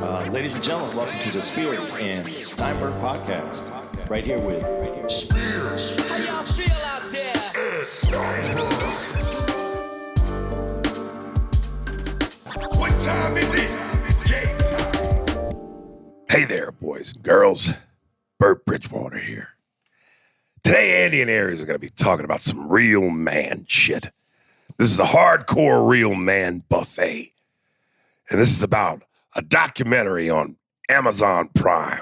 Ladies and gentlemen, welcome to the Spears and Steinberg podcast. Right here with Spears. How y'all feel out there? Steinberg. What time is it? Game time. Hey there, boys and girls. Bert Bridgewater here. Today, Andy and Aries are going to be talking about some real man shit. This is a hardcore real man buffet. And this is about a documentary on Amazon Prime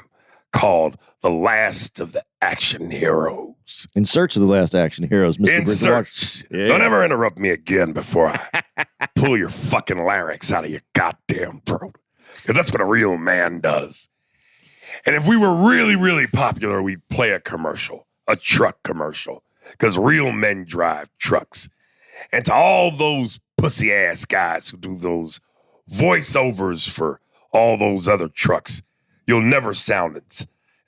called The Last of the Action Heroes. In Search of the Last Action Heroes, Mr. In Bridgewater. search. Yeah. Don't ever interrupt me again before I pull your fucking larynx out of your goddamn throat. Because that's what a real man does. And if we were really, really popular, we'd play a commercial, a truck commercial. Because real men drive trucks. And to all those pussy-ass guys who do those voiceovers for all those other trucks, you'll never sound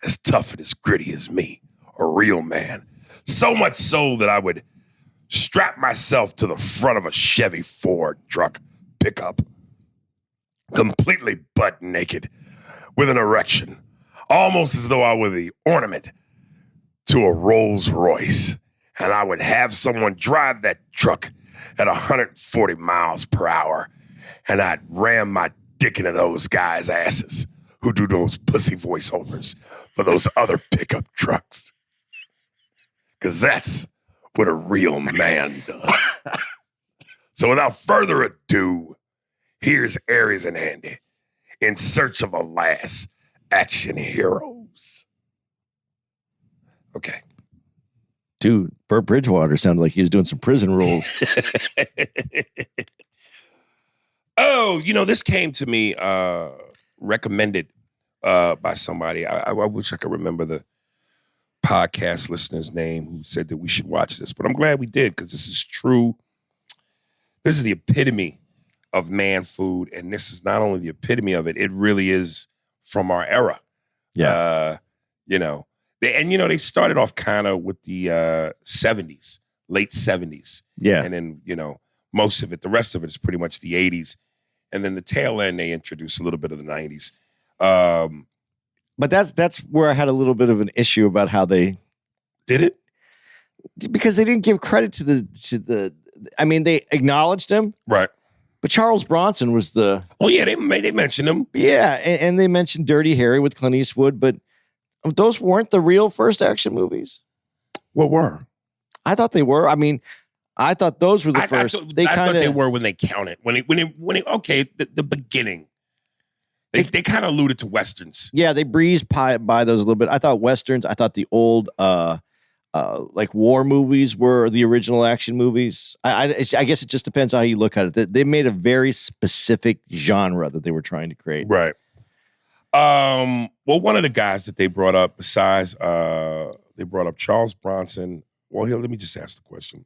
as tough and as gritty as me, a real man. So much so that I would strap myself to the front of a Chevy Ford truck pickup, completely butt naked, with an erection, almost as though I were the ornament to a Rolls Royce. And I would have someone drive that truck at 140 miles per hour, and I'd ram my dick into those guys' asses who do those pussy voiceovers for those other pickup trucks. Because that's what a real man does. So without further ado, here's Aries and Andy in search of the last action heroes. Okay. Dude, Burt Bridgewater sounded like he was doing some prison rules. Oh, this came to me recommended by somebody. I wish I could remember the podcast listener's name who said that we should watch this, but I'm glad we did because this is true. This is the epitome of man food, and this is not only the epitome of it, it really is from our era. Yeah. They started off kind of with the 70s, late 70s. Yeah. And then, most of it, the rest of it is pretty much the 80s. And then the tail end, they introduced a little bit of the 90s. But that's where I had a little bit of an issue about how they did it. Because they didn't give credit to the I mean, they acknowledged him. Right. But Charles Bronson was the... Oh, yeah, they mentioned him. Yeah, and they mentioned Dirty Harry with Clint Eastwood, but those weren't the real first action movies. What were? I thought they were. I mean, I thought those were the first. I thought they were when they counted. The beginning. They kind of alluded to Westerns. Yeah, they breezed by those a little bit. I thought Westerns, I thought the old like war movies were the original action movies. I guess it just depends how you look at it. They made a very specific genre that they were trying to create. Right. Well, one of the guys that they brought up besides they brought up Charles Bronson. Well, here, let me just ask the question.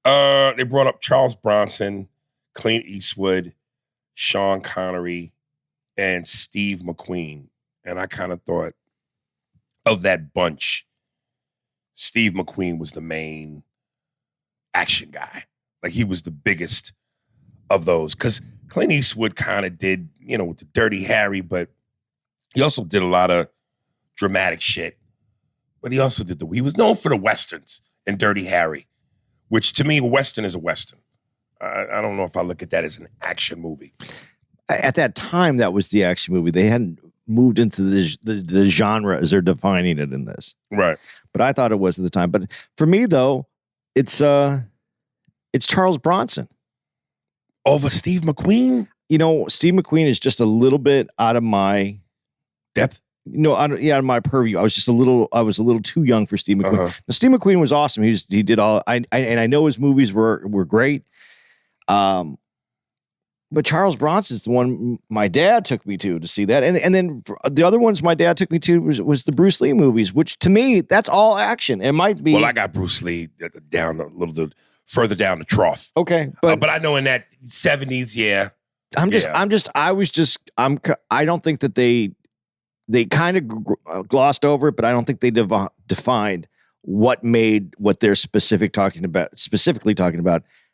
They brought up Charles Bronson, Clint Eastwood, Sean Connery, and Steve McQueen. And I kind of thought of that bunch, Steve McQueen was the main action guy. Like he was the biggest of those. Because Clint Eastwood kind of did, with the Dirty Harry, but he also did a lot of dramatic shit. But he also did he was known for the Westerns and Dirty Harry, which to me, a Western is a Western. I don't know if I look at that as an action movie. At that time, that was the action movie. They hadn't moved into the genre as they're defining it in this. Right. But I thought it was at the time. But for me, though, it's Charles Bronson. Over Steve McQueen? Steve McQueen is just a little bit out of my depth. Out of my purview. I was a little too young for Steve McQueen. Uh-huh. Now, Steve McQueen was awesome. He did all. I know his movies were great. But Charles Bronson's the one my dad took me to see that, and then the other ones my dad took me to was the Bruce Lee movies, which to me that's all action. It might be. Well, I got Bruce Lee down a little bit further down the trough. Okay, but I know in that 70s, yeah. I don't think that they kind of glossed over it, but I don't think they defined what they're specifically talking about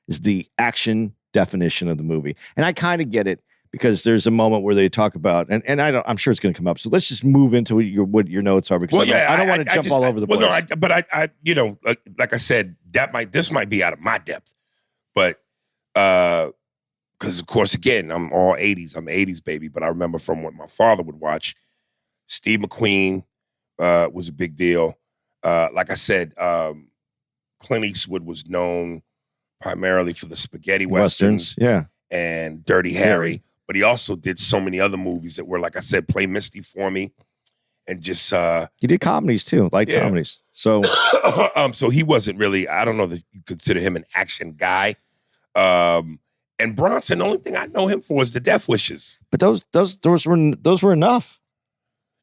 is the action definition of the movie. And I kind of get it because there's a moment where they talk about, and I'm sure it's going to come up. So let's just move into what your notes are, because I don't want to jump all over the place. Well, no, but I you know, like I said, this might be out of my depth, but because of course, again, I'm all 80s. I'm an 80s baby, but I remember from what my father would watch, Steve McQueen was a big deal. Like I said, Clint Eastwood was known primarily for the spaghetti westerns, yeah, and Dirty Harry. But he also did so many other movies that were, like I said, Play Misty for Me, and just he did comedies too, light comedies. So, so he wasn't really. I don't know that you consider him an action guy. And Bronson, the only thing I know him for is the Death Wishes. But those were enough.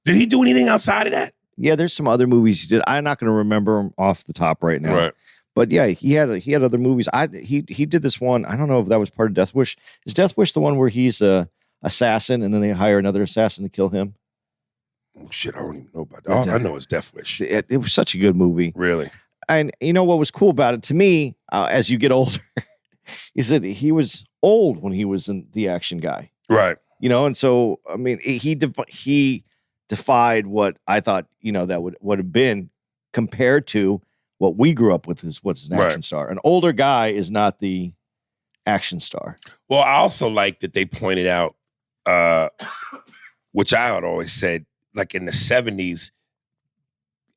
Did he do anything outside of that? Yeah, there's some other movies he did. I'm not going to remember them off the top right now. Right. But yeah, he had other movies. He did this one. I don't know if that was part of Death Wish. Is Death Wish the one where he's a assassin and then they hire another assassin to kill him? Oh shit, I don't even know about that. All I know is Death Wish. It was such a good movie. Really? And you know what was cool about it to me, as you get older, is that he was old when he was the action guy. Right. You know, and so I mean, he defied what I thought, you know, that would have been compared to what we grew up with is what's an action star. An older guy is not the action star. Well, I also like that they pointed out, which I had always said, like in the 70s,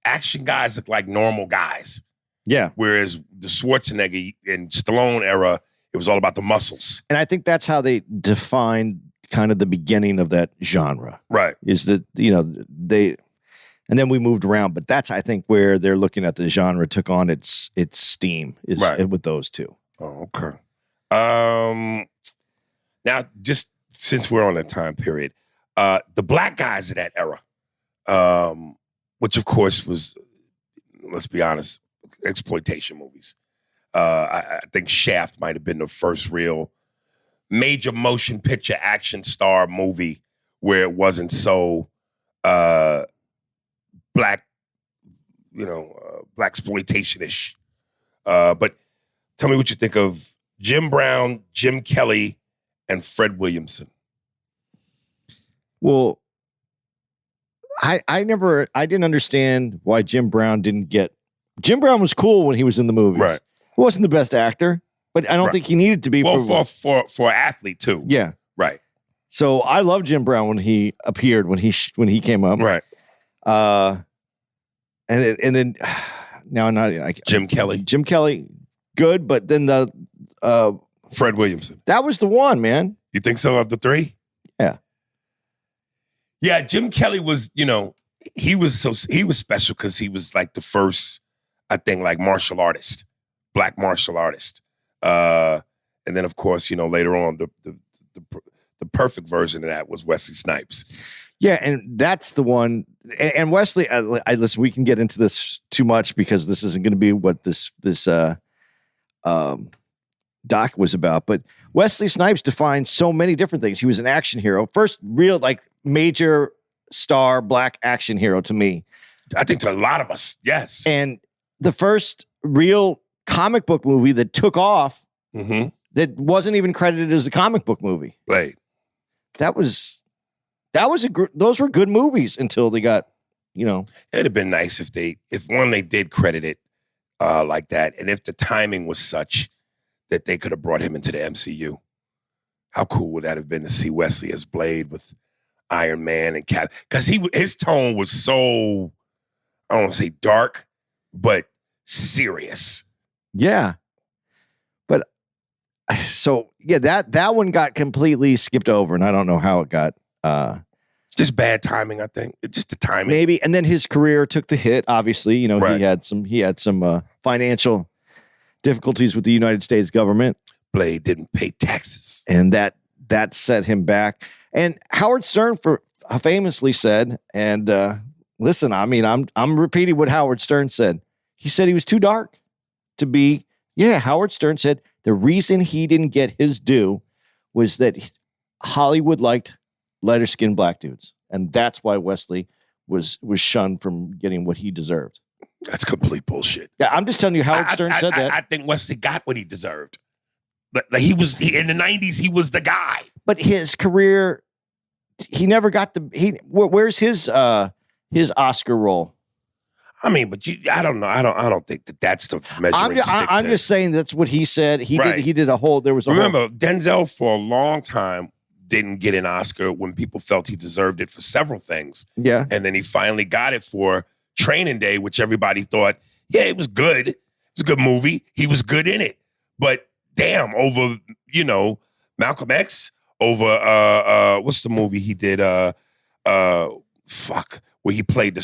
action guys look like normal guys. Yeah. Whereas the Schwarzenegger and Stallone era, it was all about the muscles. And I think that's how they defined kind of the beginning of that genre. Right. Is that, you know, and then we moved around, but that's, I think, where they're looking at the genre took on its steam is with those two. Oh, okay. Now, just since we're on that time period, the black guys of that era, which of course was, let's be honest, exploitation movies. I think Shaft might have been the first real major motion picture action star movie where it wasn't so black, black exploitation-ish. But tell me what you think of Jim Brown, Jim Kelly, and Fred Williamson. Well, I didn't understand why Jim Brown Jim Brown was cool when he was in the movies. Right. He wasn't the best actor, but I don't think he needed to be. Well, for an athlete too. Yeah. Right. So I love Jim Brown when he appeared, when he came up. Right. And then now Jim Kelly. Jim Kelly, good, but then the Fred Williamson. That was the one, man. You think so, of the three? Yeah. Yeah, Jim Kelly was, he was special because he was like the first, I think, like martial artist, black martial artist. And then of course, later on the perfect version of that was Wesley Snipes. Yeah, and that's the one. And Wesley, listen, we can get into this too much because this isn't going to be what this doc was about. But Wesley Snipes defined so many different things. He was an action hero, first real major star black action hero to me. I think to a lot of us, yes. And the first real comic book movie that took off that wasn't even credited as a comic book movie. Right. Those were good movies until they got, It'd have been nice if they did credit it like that, and if the timing was such that they could have brought him into the MCU. How cool would that have been to see Wesley as Blade with Iron Man and Cap? Because his tone was so, I don't want to say dark, but serious. Yeah. But so yeah, that one got completely skipped over, and I don't know how it got. Just bad timing, I think. It's just the timing. Maybe, and then his career took the hit. Obviously, Right. he had some financial difficulties with the United States government. Blade didn't pay taxes, and that set him back. And Howard Stern famously said, and listen, I mean, I'm repeating what Howard Stern said. He said he was too dark to be. Yeah, Howard Stern said the reason he didn't get his due was that Hollywood liked lighter-skinned black dudes, and that's why Wesley was shunned from getting what he deserved. That's complete bullshit. Yeah, I'm just telling you, Howard Stern said that. I think Wesley got what he deserved. Like in the 90s, he was the guy. but his career, he never got where's his Oscar role? I mean, but I don't know. I don't think that's the measuring stick. I'm just saying that's what he said. He did a whole. There was a remember Denzel for a long time didn't get an Oscar when people felt he deserved it for several things. Yeah, and then he finally got it for Training Day, which everybody thought, yeah, it was good. It was a good movie. He was good in it. But damn, over Malcolm X, over what's the movie he did? Where he played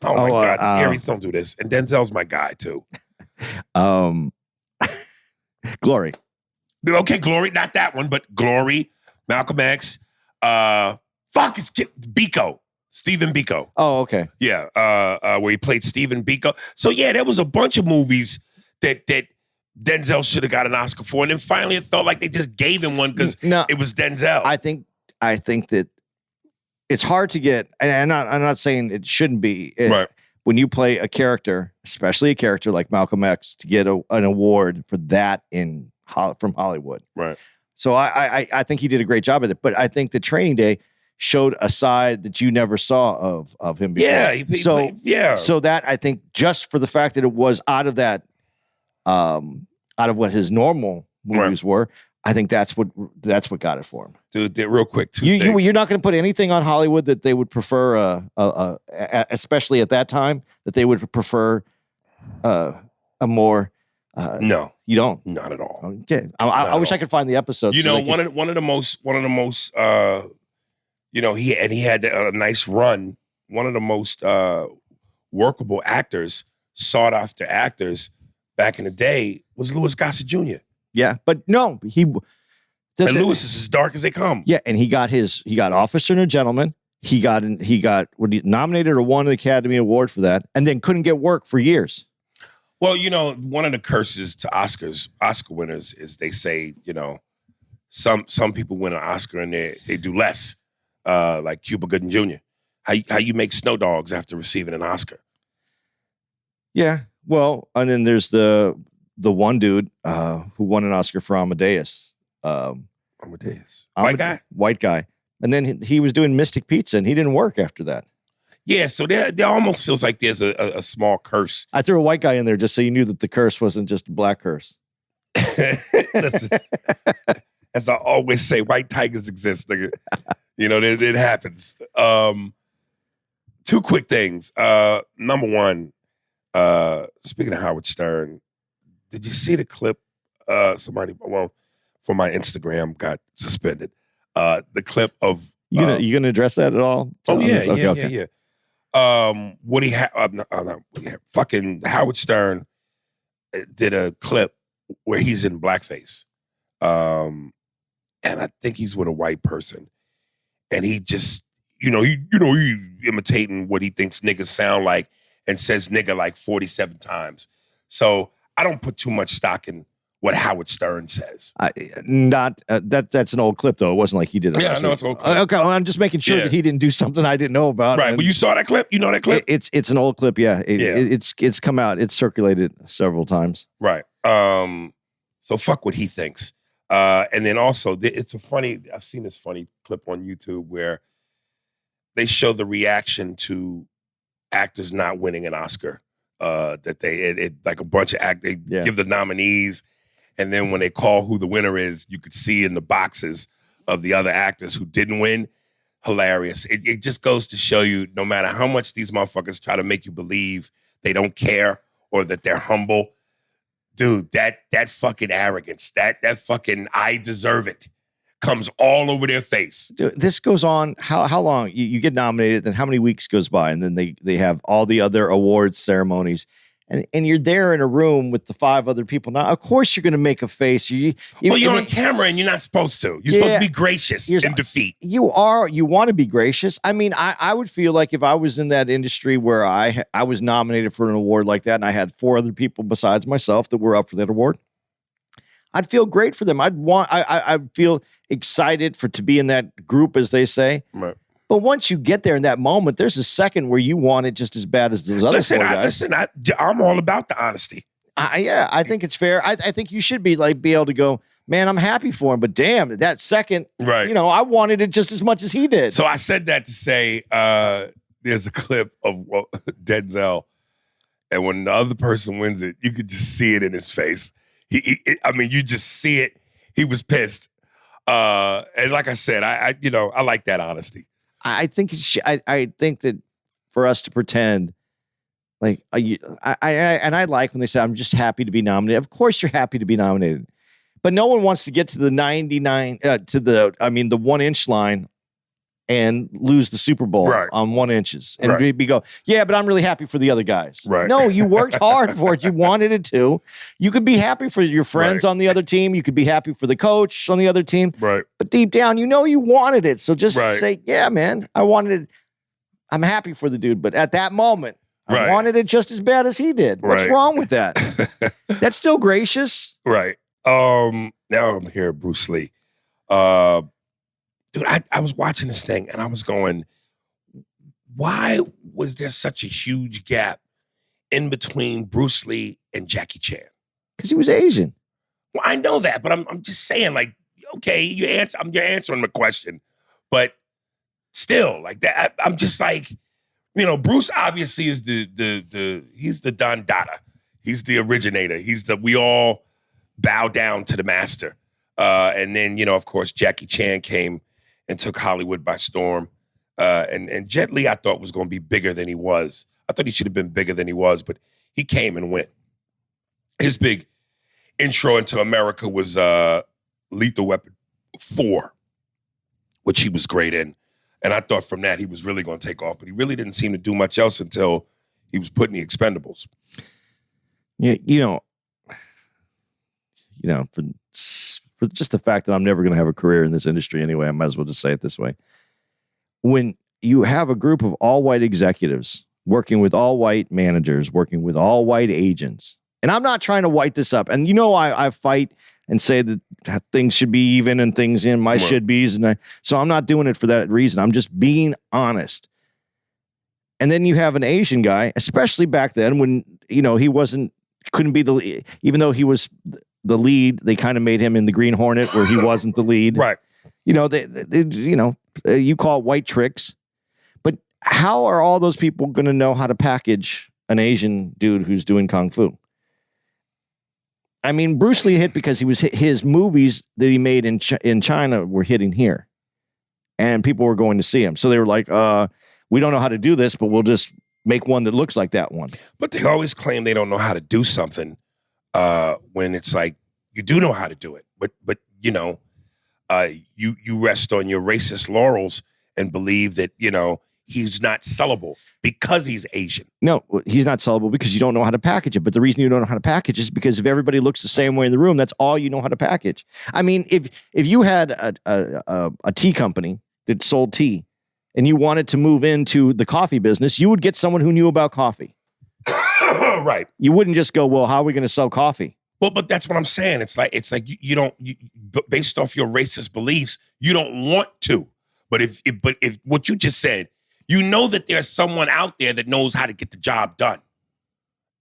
my God, Aries, don't do this. And Denzel's my guy too. Glory. Okay, Glory, not that one, but Glory, Malcolm X. It's Biko, Stephen Biko. Oh, okay. Yeah, where he played Stephen Biko. So yeah, there was a bunch of movies that Denzel should have got an Oscar for, and then finally it felt like they just gave him one because it was Denzel. I think that it's hard to get, and I'm not saying it shouldn't be. Right. When you play a character, especially a character like Malcolm X, to get an award for that from Hollywood. Right. So I think he did a great job of it. But I think the Training Day showed a side that you never saw of him before. Yeah. So that I think just for the fact that it was out of that, out of what his normal movies were, I think that's what got it for him. Dude, real quick, you're not going to put anything on Hollywood that they would prefer, especially at that time, that they would prefer a more. No, you don't. Not at all. Okay, I wish I could find the episode. One of the most. He had a nice run. One of the most workable actors, sought after actors back in the day was Louis Gossett Jr. Yeah, but no, Louis is as dark as they come. Yeah, and he got Officer and a Gentleman. He got nominated or won an Academy Award for that, and then couldn't get work for years. Well, one of the curses to Oscar winners is they say, some people win an Oscar and they do less, like Cuba Gooding Jr. How you make Snow Dogs after receiving an Oscar? Yeah, well, and then there's the one dude who won an Oscar for Amadeus. White guy. And then he was doing Mystic Pizza, and he didn't work after that. Yeah, so there almost feels like there's a small curse. I threw a white guy in there just so you knew that the curse wasn't just a black curse. As I always say, white tigers exist, nigga. It happens. Two quick things. Number one, speaking of Howard Stern, did you see the clip? Somebody, for my Instagram got suspended. The clip of you gonna address that at all? Yeah. Fucking Howard Stern did a clip where he's in blackface, and I think he's with a white person, and he just he imitating what he thinks niggas sound like and says nigga like 47 times. So I don't put too much stock in what Howard Stern says. That's an old clip though. It wasn't like he did. Yeah, no, it's an old clip. Okay, well, I'm just making sure that he didn't do something I didn't know about. Right, but you saw that clip. You know that clip. It's an old clip. Yeah, it's come out. It's circulated several times. Right. So fuck what he thinks. And then also, I've seen this funny clip on YouTube where they show the reaction to actors not winning an Oscar. That they like a bunch of they give the nominees. And then when they call who the winner is, you could see in the boxes of the other actors who didn't win. Hilarious. It just goes to show you, no matter how much these motherfuckers try to make you believe they don't care or that they're humble, dude, that fucking arrogance, that fucking I deserve it comes all over their face. Dude, this goes on. How long? You get nominated, then how many weeks goes by? And then they have all the other awards ceremonies. And you're there in a room with the 5 other people. Now, of course, you're going to make a face. You're on camera and you're not supposed to. You're supposed to be gracious in defeat. You want to be gracious. I mean, I would feel like if I was in that industry where I was nominated for an award like that and I had 4 other people besides myself that were up for that award, I'd feel great for them. I'd feel excited to be in that group, as they say. Right. But once you get there in that moment, there's a second where you want it just as bad as those other 4 guys. I'm all about the honesty. I think it's fair. I think you should be able to go, man, I'm happy for him. But damn, that second, Right. I wanted it just as much as he did. So I said that to say there's a clip of Denzel, and when the other person wins it, you could just see it in his face. You just see it. He was pissed. And like I said, I like that honesty. I think I think that for us to pretend like I like when they say I'm just happy to be nominated. Of course you're happy to be nominated. But no one wants to get to the 99 the 1 inch line and lose the Super Bowl on 1 inches and go, yeah, but I'm really happy for the other guys. Right. No, you worked hard for it. You wanted it to. You could be happy for your friends on the other team. You could be happy for the coach on the other team. Right. But deep down, you wanted it. So just say, yeah, man, I wanted it. I'm happy for the dude. But at that moment, I wanted it just as bad as he did. What's wrong with that? That's still gracious. Right. Now I'm here, Bruce Lee. Dude, I was watching this thing and I was going, why was there such a huge gap in between Bruce Lee and Jackie Chan? Because he was Asian. Well, I know that, but I'm just saying, like, okay, you're answering my question, but still, like that, I'm just like, Bruce obviously is he's the Don Dada. He's the originator. We all bow down to the master. And then, of course, Jackie Chan came and took Hollywood by storm. And Jet Li, I thought, was going to be bigger than he was. I thought he should have been bigger than he was, but he came and went. His big intro into America was Lethal Weapon 4, which he was great in. And I thought from that he was really going to take off, but he really didn't seem to do much else until he was put in the Expendables. Yeah, for just the fact that I'm never going to have a career in this industry anyway, I might as well just say it this way. When you have a group of all white executives working with all white managers, working with all white agents, and I'm not trying to white this up. And I fight and say that things should be even and things in my should be's. So I'm not doing it for that reason. I'm just being honest. And then you have an Asian guy, especially back then when, he couldn't be the lead, even though he was the lead, they kind of made him in the Green Hornet where he wasn't the lead. Right. You call it white tricks, but how are all those people going to know how to package an Asian dude who's doing Kung Fu? I mean, Bruce Lee hit because his movies that he made in China were hitting here and people were going to see him. So they were like, we don't know how to do this, but we'll just make one that looks like that one. But they always claim they don't know how to do something when it's like, you do know how to do it. But you rest on your racist laurels and believe that, he's not sellable because he's Asian. No, he's not sellable because you don't know how to package it. But the reason you don't know how to package is because if everybody looks the same way in the room, that's all you know how to package. I mean, if you had a tea company that sold tea and you wanted to move into the coffee business, you would get someone who knew about coffee. Right. You wouldn't just go, well, how are we going to sell coffee? Well, but that's what I'm saying. It's like you don't, based off your racist beliefs, you don't want to. But if what you just said, that there's someone out there that knows how to get the job done.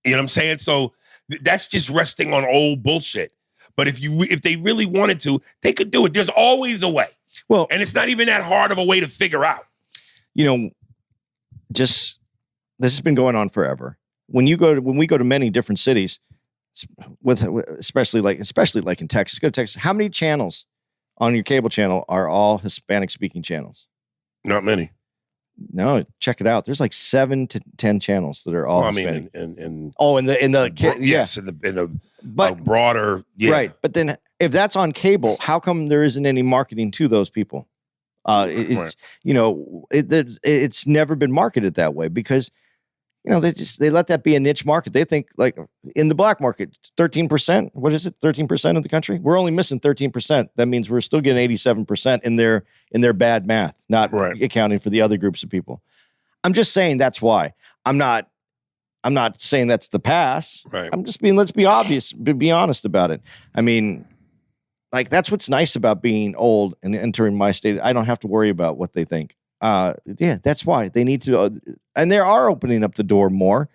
You know what I'm saying? So that's just resting on old bullshit. But if they really wanted to, they could do it. There's always a way. Well, and it's not even that hard of a way to figure out. This has been going on forever. When we go to many different cities, especially like in Texas, go to Texas. How many channels on your cable channel are all Hispanic speaking channels? Not many. No, check it out. There's like 7 to 10 channels that are all Hispanic. in the broader, right. But then if that's on cable, how come there isn't any marketing to those people? It's never been marketed that way because they let that be a niche market. They think like in the black market, 13%. What is it? 13% of the country. We're only missing 13%. That means we're still getting 87% in their bad math, not accounting for the other groups of people. I'm just saying that's why. I'm not saying that's the pass. Right. I'm just let's be obvious, be honest about it. I mean, like that's what's nice about being old and entering my state. I don't have to worry about what they think. That's why they need to, and they are opening up the door more,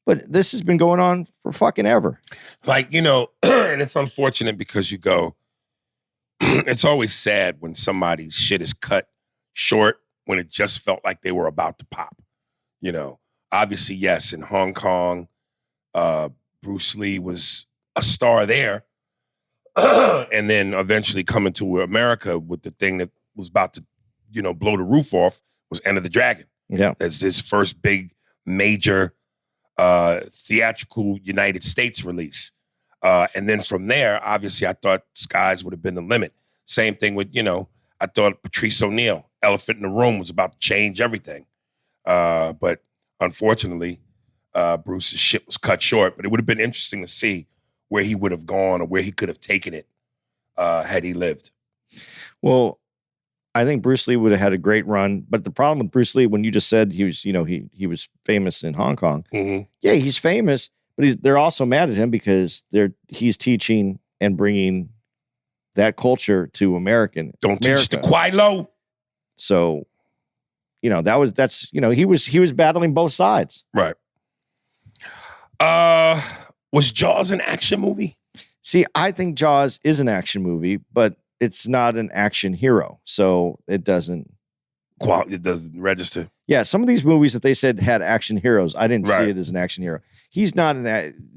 but this has been going on for fucking ever. Like, and it's unfortunate because you go, it's always sad when somebody's shit is cut short when it just felt like they were about to pop. You know, obviously, yes, in Hong Kong, Bruce Lee was a star there. And then eventually coming to America with the thing that was about to, blow the roof off was Enter the Dragon. Yeah. That's his first big major theatrical United States release. And then from there, obviously, I thought skies would have been the limit. Same thing with, I thought Patrice O'Neal, Elephant in the Room, was about to change everything. But unfortunately, Bruce's shit was cut short. But it would have been interesting to see where he would have gone or where he could have taken it had he lived. Well, I think Bruce Lee would have had a great run. But the problem with Bruce Lee, when you just said he was, he was famous in Hong Kong. Mm-hmm. Yeah, he's famous, but they're also mad at him because he's teaching and bringing that culture to America. Teach the Kwai Lo. So, he was battling both sides. Right. Was Jaws an action movie? See, I think Jaws is an action movie, but it's not an action hero. So it doesn't register. Yeah, some of these movies that they said had action heroes, I didn't see it as an action hero. He's not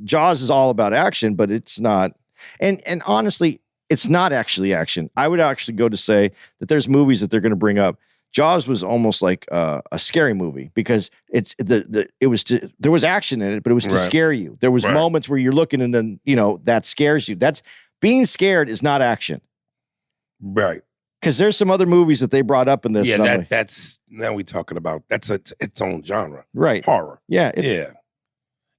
Jaws is all about action, but it's not. And honestly, it's not actually action. I would actually go to say that there's movies that they're going to bring up. Jaws was almost like a scary movie because there was action in it, but it was to scare you. There was moments where you're looking and then, that scares you. That's being scared is not action. Right. Because there's some other movies that they brought up in this. Yeah, that's now we're talking about that's its own genre. Right. Horror. Yeah.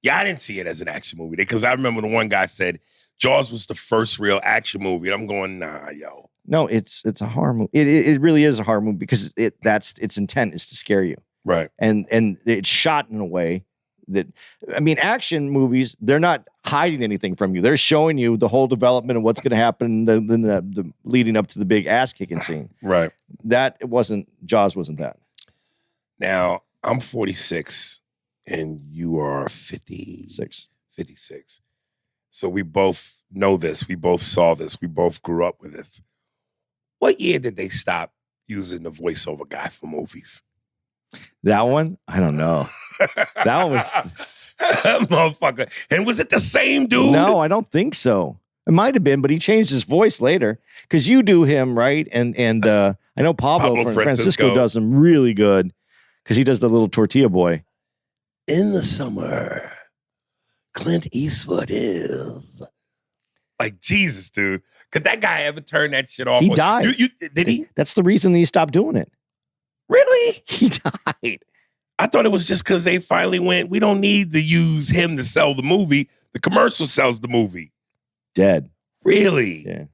Yeah, I didn't see it as an action movie because I remember the one guy said Jaws was the first real action movie. And I'm going, nah, yo. No, it's a horror movie. It really is a horror movie because its intent is to scare you. Right. And it's shot in a way that, action movies, they're not hiding anything from you. They're showing you the whole development of what's going to happen, the leading up to the big ass kicking scene. Right. Jaws wasn't that. Now, I'm 46 and you are 56. So we both know this. We both saw this. We both grew up with this. What year did they stop using the voiceover guy for movies? That one? I don't know. That one was... Motherfucker. And was it the same dude? No, I don't think so. It might have been, but he changed his voice later. Because you do him, right? And I know Pablo Francisco does him really good. Because he does the little tortilla boy. In the summer, Clint Eastwood is... Like, Jesus, dude. Could that guy ever turn that shit off? He died. Did he? That's the reason he stopped doing it. Really? He died. I thought it was just because they finally went, we don't need to use him to sell the movie. The commercial sells the movie. Dead. Really? Yeah.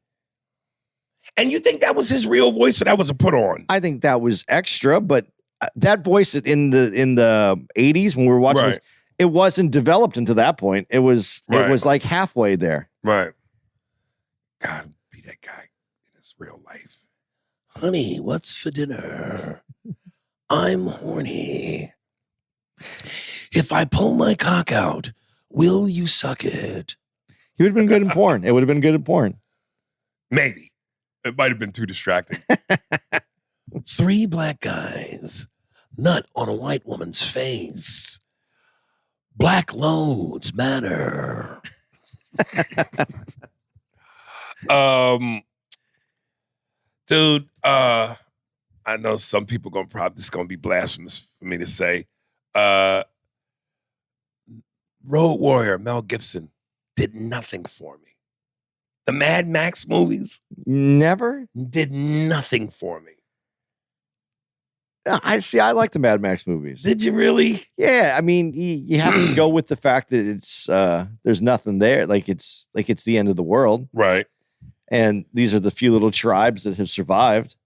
And you think that was his real voice or that was a put on? I think that was extra, but that voice in the 80s when we were watching it wasn't developed until that point. It was like halfway there. Right. God, be that guy in his real life. Honey, what's for dinner? I'm horny. If I pull my cock out, will you suck it? He would have been good in porn. It would have been good in porn. Maybe. It might have been too distracting. 3 black guys, nut on a white woman's face. Black loads matter. Dude, I know some people this is gonna be blasphemous for me to say. Road Warrior Mel Gibson did nothing for me. The Mad Max movies never did nothing for me. I like the Mad Max movies. Did you really? Yeah, you have to go with the fact that it's there's nothing there. Like it's the end of the world, right? And these are the few little tribes that have survived.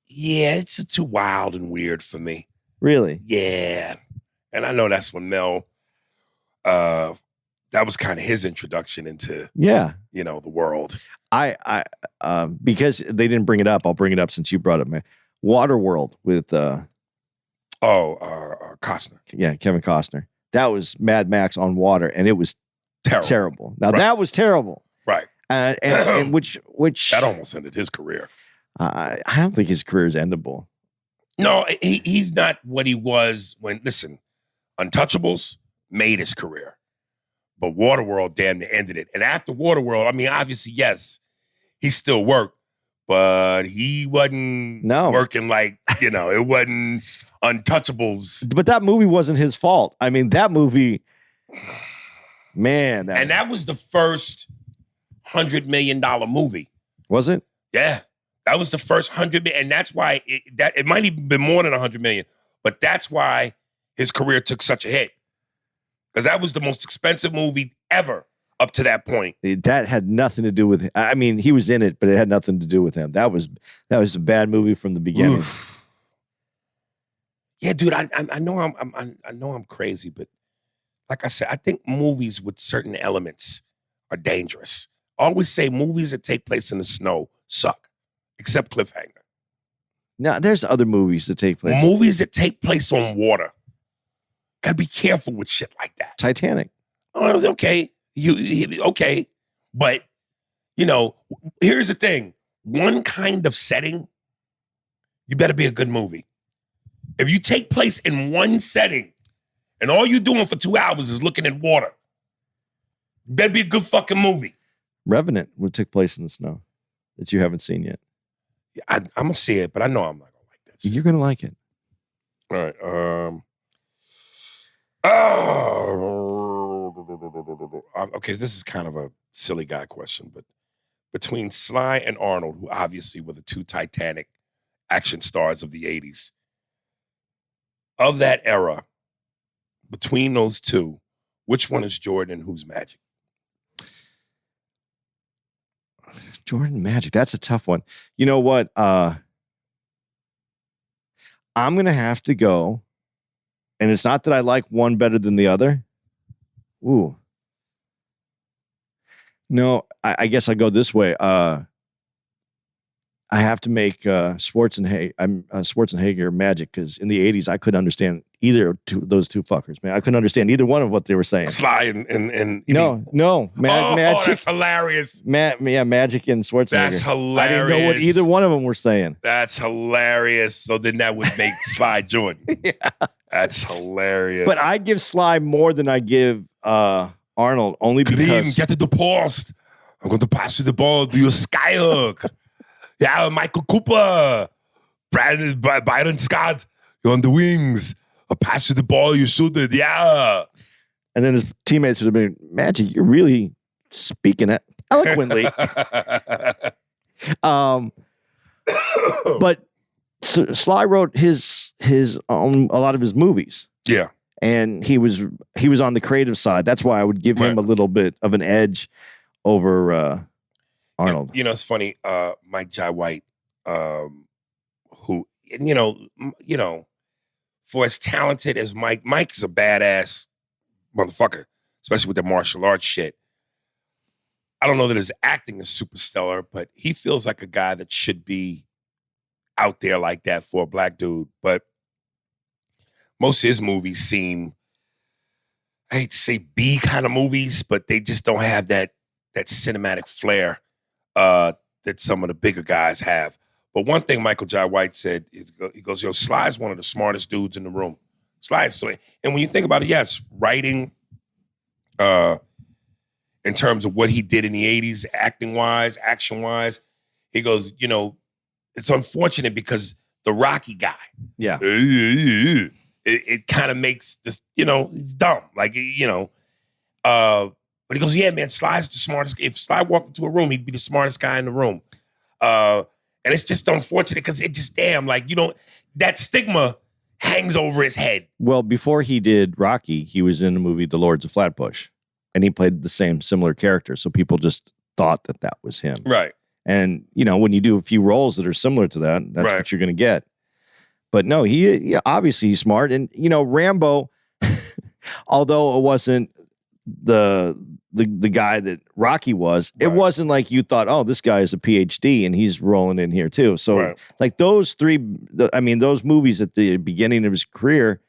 Yeah, it's too wild and weird for me. Really? Yeah, and I know that's when Mel. That was kind of his introduction into the world. I because they didn't bring it up. I'll bring it up since you brought it, man. Waterworld with Costner. Yeah, Kevin Costner. That was Mad Max on water, and it was terrible. Now that was terrible. Right. and which That almost ended his career. I don't think his career is endable. No, he's not what he was when, listen, Untouchables made his career. But Waterworld damn near ended it. And after Waterworld, I mean, obviously, yes, he still worked, but he wasn't working like, it wasn't Untouchables. But that movie wasn't his fault. I mean, that movie, man. That was the first $100 million movie. Was it? Yeah. That was the first 100 million. And that's why it might even been more than 100 million, but that's why his career took such a hit. Because that was the most expensive movie ever up to that point. That had nothing to do with him. I mean, he was in it, but it had nothing to do with him. That was a bad movie from the beginning. Oof. Yeah, dude, I know I'm crazy, but like I said, I think movies with certain elements are dangerous. I always say movies that take place in the snow suck, except Cliffhanger. No, there's other movies that take place. Movies that take place on water. Gotta be careful with shit like that. Titanic. Oh, it was okay. Okay. But, here's the thing. One kind of setting, you better be a good movie. If you take place in one setting and all you're doing for 2 hours is looking at water, you better be a good fucking movie. Revenant would take place in the snow that you haven't seen yet. Yeah, I'm going to see it, but I know I'm not going to like that shit. You're going to like it. All right. Okay, this is kind of a silly guy question, but between Sly and Arnold, who obviously were the two Titanic action stars of the 80s, of that era, between those two, which one is Jordan and who's Magic? Jordan Magic. That's a tough one. You know what? I'm going to have to go. And it's not that I like one better than the other. Ooh. No, I guess I go this way. I have to make Schwarzenegger Magic, because in the 80s I couldn't understand those two fuckers, man. I couldn't understand either one of what they were saying. Sly and Magic. That's hilarious. Magic and Schwarzenegger. That's hilarious. I didn't know what either one of them were saying. That's hilarious. So then that would make Sly Jordan. Yeah. That's hilarious. But I give Sly more than I give Arnold, only because... Clint, get to the post. I'm going to pass you the ball. Do your skyhook. Yeah, Michael Cooper. Byron Scott. You're on the wings. I'll pass you the ball. You shoot it. Yeah. And then his teammates would have been, Magic, you're really speaking it eloquently. But Sly wrote his own, a lot of his movies. Yeah. And he was on the creative side. That's why I would give him a little bit of an edge over Arnold. It's funny. Mike Jai White, who for as talented as Mike is a badass motherfucker, especially with the martial arts shit. I don't know that his acting is super stellar, but he feels like a guy that should be out there like that for a black dude. But most of his movies seem, I hate to say B kind of movies, but they just don't have that cinematic flair that some of the bigger guys have. But one thing Michael Jai White said, he goes, Sly's one of the smartest dudes in the room. And when you think about it, yes, writing, in terms of what he did in the 80s, acting-wise, action-wise, he goes, it's unfortunate because the Rocky guy, it kind of makes this, he's dumb. Like, but he goes, yeah, man, Sly's the smartest. If Sly walked into a room, he'd be the smartest guy in the room. And it's just unfortunate because it just, that stigma hangs over his head. Well, before he did Rocky, he was in the movie The Lords of Flatbush, and he played the similar character. So people just thought that was him. Right. And, when you do a few roles that are similar to that, that's what you're going to get. But no, he obviously he's smart. And, Rambo, although it wasn't the guy that Rocky was, it wasn't like you thought, oh, this guy is a PhD and he's rolling in here too. So like those those movies at the beginning of his career,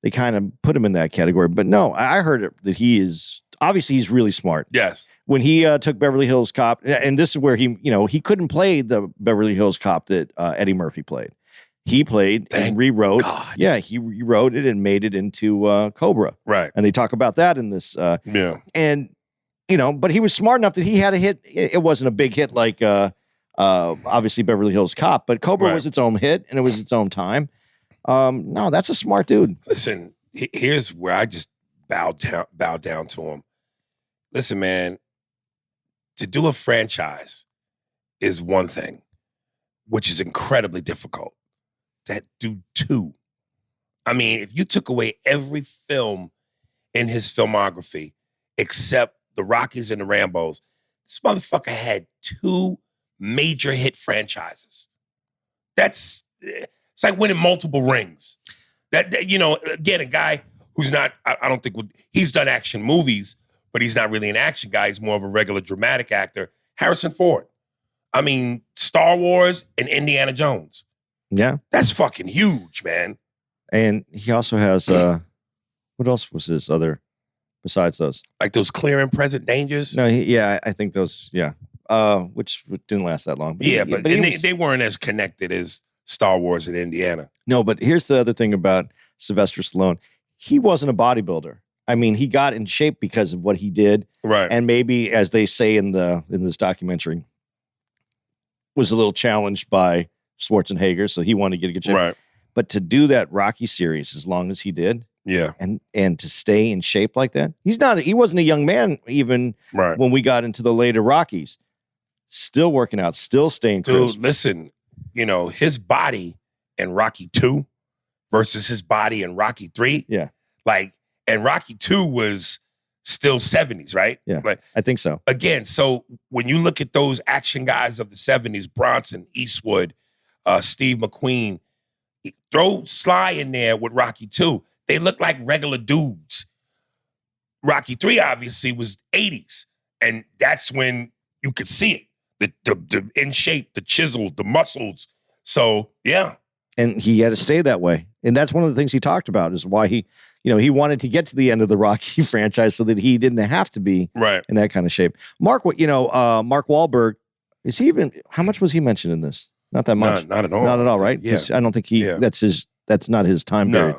they kind of put him in that category. But no, I heard that he is obviously he's really smart. Yes. When he took Beverly Hills Cop, and this is where he couldn't play the Beverly Hills Cop that Eddie Murphy played. He played and rewrote. God. Yeah, he rewrote it and made it into Cobra. Right. And they talk about that in this. Yeah. And, but he was smart enough that he had a hit. It wasn't a big hit like obviously Beverly Hills Cop, but Cobra was its own hit and it was its own time. No, that's a smart dude. Listen, here's where I just bow down to him. Listen, man, to do a franchise is one thing, which is incredibly difficult. To do two. I mean, if you took away every film in his filmography except the Rockies and the Rambos, this motherfucker had 2 major hit franchises. It's like winning multiple rings. That again, a guy who's not, I don't think, he's done action movies, but he's not really an action guy. He's more of a regular dramatic actor. Harrison Ford. I mean, Star Wars and Indiana Jones. Yeah. That's fucking huge, man. And he also has, what else was his other, besides those? Like those Clear and Present Dangers? No, I think those, yeah. Which didn't last that long. But they weren't as connected as Star Wars and Indiana. No, but here's the other thing about Sylvester Stallone. He wasn't a bodybuilder. I mean, he got in shape because of what he did. Right. And maybe, as they say in this documentary, was a little challenged by Schwarzenegger, so he wanted to get a good shape. Right. But to do that Rocky series as long as he did, yeah, and to stay in shape like that, he wasn't a young man even when we got into the later Rockies. Still working out, still staying crisp. Dude, listen, his body in Rocky 2 versus his body in Rocky 3. Yeah. And Rocky 2 was still 70s, right? Yeah, I think so. Again, so when you look at those action guys of the 70s, Bronson, Eastwood, Steve McQueen, throw Sly in there with Rocky 2. They look like regular dudes. Rocky 3 obviously was 80s. And that's when you could see it. The in shape, the chisel, the muscles. So, yeah. And he had to stay that way. And that's one of the things he talked about is why he wanted to get to the end of the Rocky franchise so that he didn't have to be in that kind of shape. Mark Wahlberg, is he even, how much was he mentioned in this? Not that much. Not at all. Not at all, right? Yeah. I don't think that's not his time period.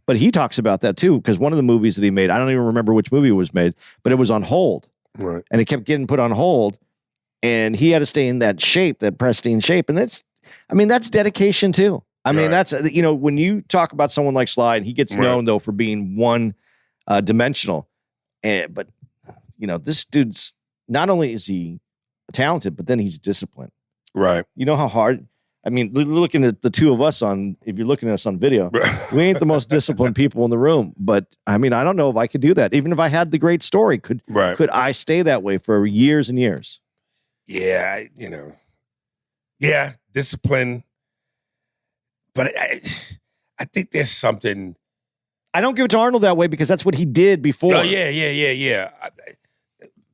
But he talks about that too, because one of the movies that he made, I don't even remember which movie it was made, but it was on hold. Right. And it kept getting put on hold. And he had to stay in that shape, that pristine shape. And that's dedication too. I mean, that's, when you talk about someone like Sly, and he gets known though for being one dimensional. But this dude's, not only is he talented, but then he's disciplined. Right. You know how hard, looking at the two of us if you're looking at us on video, we ain't the most disciplined people in the room. But I don't know if I could do that. Even if I had the great story, could I stay that way for years and years? Yeah, discipline. But I think there's something. I don't give it to Arnold that way because that's what he did before. Oh, yeah.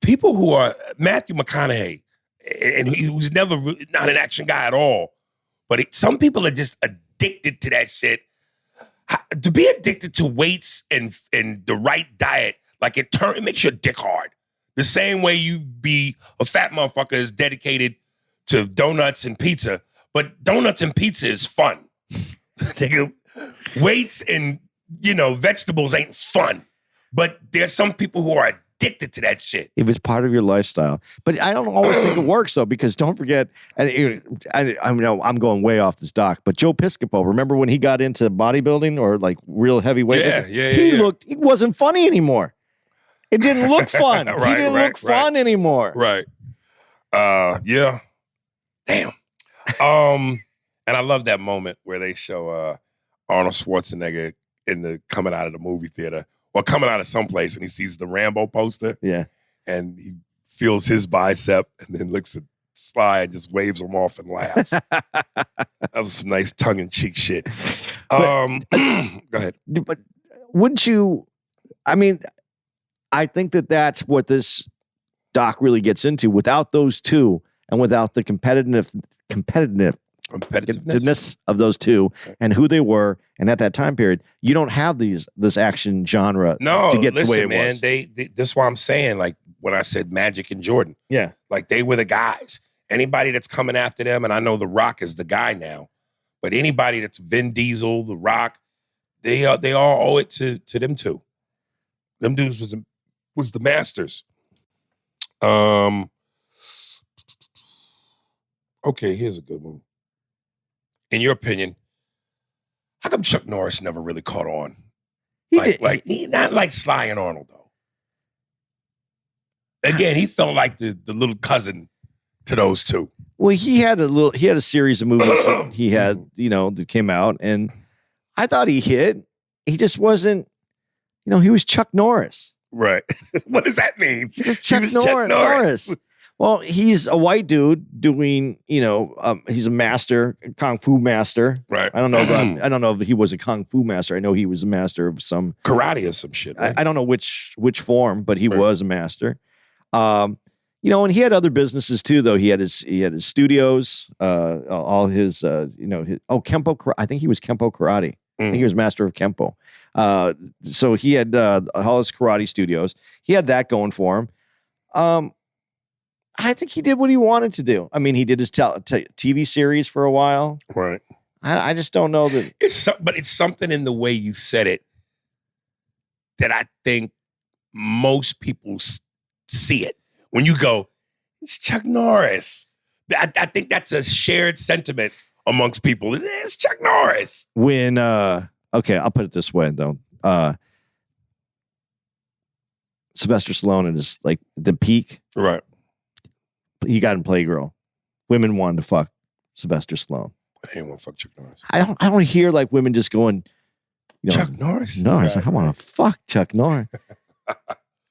People who are Matthew McConaughey, and he was never not an action guy at all. But some people are just addicted to that shit. To be addicted to weights and the right diet, it makes your dick hard. The same way you be a fat motherfucker is dedicated to donuts and pizza, but donuts and pizza is fun. Weights and vegetables ain't fun. But there's some people who are addicted to that shit. If it's part of your lifestyle. But I don't always think it works, though, because don't forget, and I'm going way off this doc, but Joe Piscopo, remember when he got into bodybuilding or real heavyweight? He wasn't funny anymore. It didn't look fun. He didn't look fun anymore. Right. Yeah. Damn. And I love that moment where they show Arnold Schwarzenegger coming out of the movie theater or coming out of someplace and he sees the Rambo poster. Yeah. And he feels his bicep and then looks at Sly and just waves him off and laughs. That was some nice tongue-in-cheek shit. Go ahead. But wouldn't you, I think that's what this doc really gets into. Without those two and without the competitiveness competitiveness of those two and who they were, and at that time period, you don't have this action genre No, to get listen, the way it man, was. they that's why I'm saying, like when I said Magic and Jordan, Yeah, like they were the guys. Anybody that's coming after them, and I know The Rock is the guy now, but anybody that's Vin Diesel, The Rock, they all owe it to them two. Them dudes was the masters. Okay, here's a good one. In your opinion, how come Chuck Norris never really caught on? He not like Sly and Arnold though. Again, he felt like the little cousin to those two. well, he had a series of movies that he had, that came out, and I thought he hit. He just wasn't, he was Chuck Norris. Right. What does that mean? He's just Chuck Norris. Well, he's a white dude doing, he's a master, kung fu master. Right. I don't know if he was a kung fu master. I know he was a master of some karate or some shit. Right? I don't know which form, but he was a master. And he had other businesses too, though. He had his studios, all his, Kempo. I think he was Kempo Karate. I think he was master of Kempo. So he had all his karate studios. He had that going for him. I think he did what he wanted to do. I mean, he did his TV series for a while. Right. I just don't know that. But it's something in the way you said it that I think most people see it. When you go, it's Chuck Norris. I think that's a shared sentiment amongst people. It's Chuck Norris. When, okay, I'll put it this way, though. Sylvester Stallone is like the peak. Right. He got in Playgirl. Women wanted to fuck Sylvester Stallone. I didn't want to fuck Chuck Norris. I don't hear like women just going, Chuck Norris? No, right, I want to fuck Chuck Norris.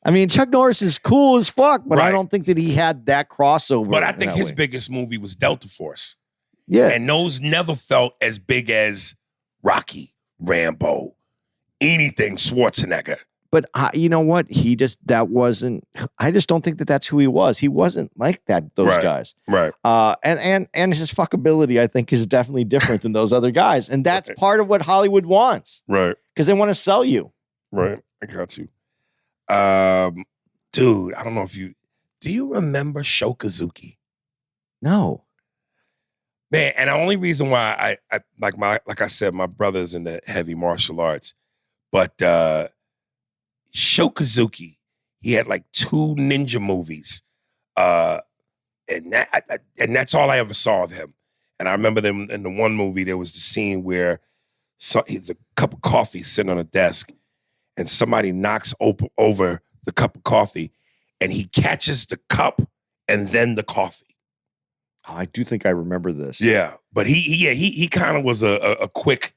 I mean, Chuck Norris is cool as fuck, but I don't think that he had that crossover. But I think his biggest movie was Delta Force. Yeah. And those never felt as big as Rocky, Rambo, anything Schwarzenegger. But you know what? I just don't think that that's who he was. He wasn't like those guys. Right. And his fuckability, I think, is definitely different than those other guys. And that's part of what Hollywood wants. Right. Because they want to sell you. Right. I got you. Dude, I don't know do you remember Shokazuki? No. Man, and the only reason why I like I said, my brother's in the heavy martial arts, but Shokazuki, he had like 2 ninja movies, and that's all I ever saw of him. And I remember them in the one movie. There was the scene where there's a cup of coffee sitting on a desk, and somebody knocks over the cup of coffee, and he catches the cup and then the coffee. Oh, I do think I remember this. Yeah, but he kind of was a quick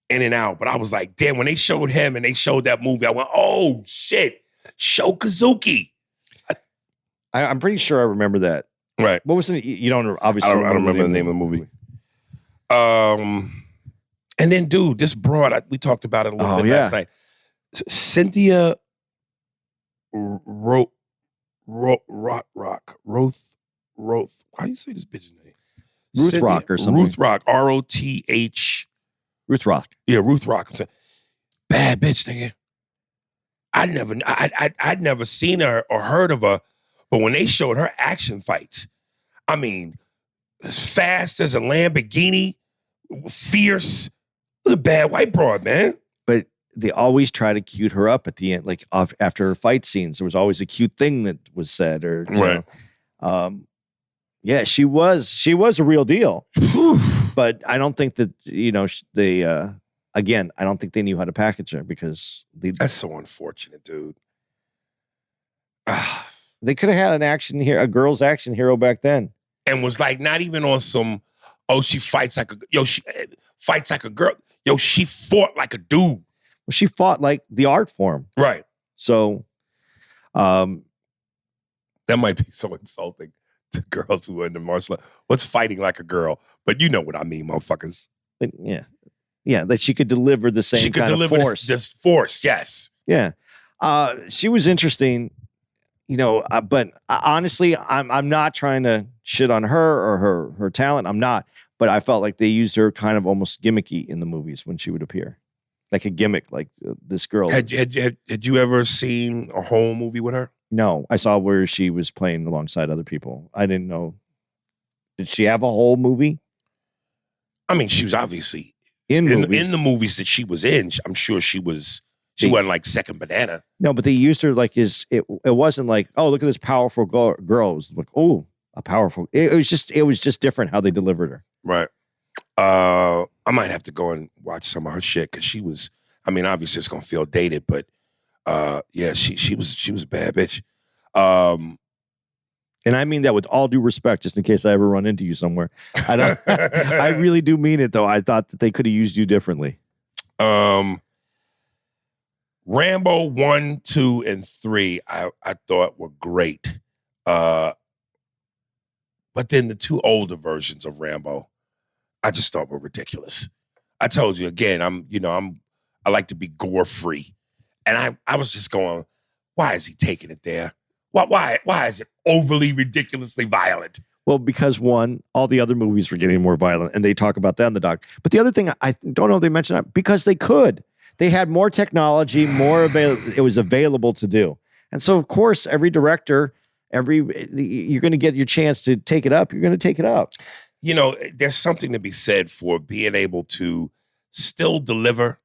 in and out. But I was like, damn, when they showed him and they showed that movie, I went, oh shit, Shokazuki. I'm pretty sure I remember that. Right. What was it? You don't obviously. I don't remember the name of the movie. And then, dude, this broad, we talked about it a little bit last night. Cynthia Roth. How do you say this bitch's name? Ruth Rock or something. Ruth Rock. ROTH. Ruth Rock. Yeah, Ruth Rock. Bad bitch, nigga. I'd never seen her or heard of her, but when they showed her action fights, I mean, as fast as a Lamborghini, fierce. It was a bad white broad, man. But they always try to cute her up at the end, like after her fight scenes. There was always a cute thing that was said, or you know. Yeah, she was a real deal. But I don't think that they again, I don't think they knew how to package her because that's so unfortunate, dude. They could have had a girl's action hero back then, and was like not even on some. Oh, she fights like she fights like a girl. Yo, she fought like a dude. Well, she fought like the art form, right? So, that might be so insulting to girls who are in the martial art. What's fighting like a girl? But you know what I mean, motherfuckers. But yeah, that she could deliver the same kind of force. This force, yes. Yeah, she was interesting, but honestly, I'm not trying to shit on her or her talent. I'm not. but I felt like they used her kind of almost gimmicky in the movies when she would appear, like a gimmick, like this girl. Had you ever seen a whole movie with her? No, I saw where she was playing alongside other people. I didn't know. Did she have a whole movie? I mean, she was obviously in the movies that she was in. I'm sure she wasn't like second banana. No, but they used her like it wasn't like, oh, look at this powerful girl. It was like, oh, a powerful. It was just different how they delivered her. Right. I might have to go and watch some of her shit because she was. I mean, obviously it's gonna feel dated, but yeah, she was a bad bitch. And I mean that with all due respect, just in case I ever run into you somewhere. I don't. I really do mean it, though. I thought that they could have used you differently. Rambo 1, 2, and 3, I thought were great. But then the 2 older versions of Rambo, I just thought were ridiculous. I told you again, I like to be gore free, and I was just going, why is he taking it there? Why is it overly ridiculously violent? Well, because one, all the other movies were getting more violent, and they talk about that in the doc. But the other thing, I don't know if they mentioned that, because they could. They had more technology, it was available to do. And so, of course, every director, you're going to get your chance to take it up. You're going to take it up. You know, there's something to be said for being able to still deliver,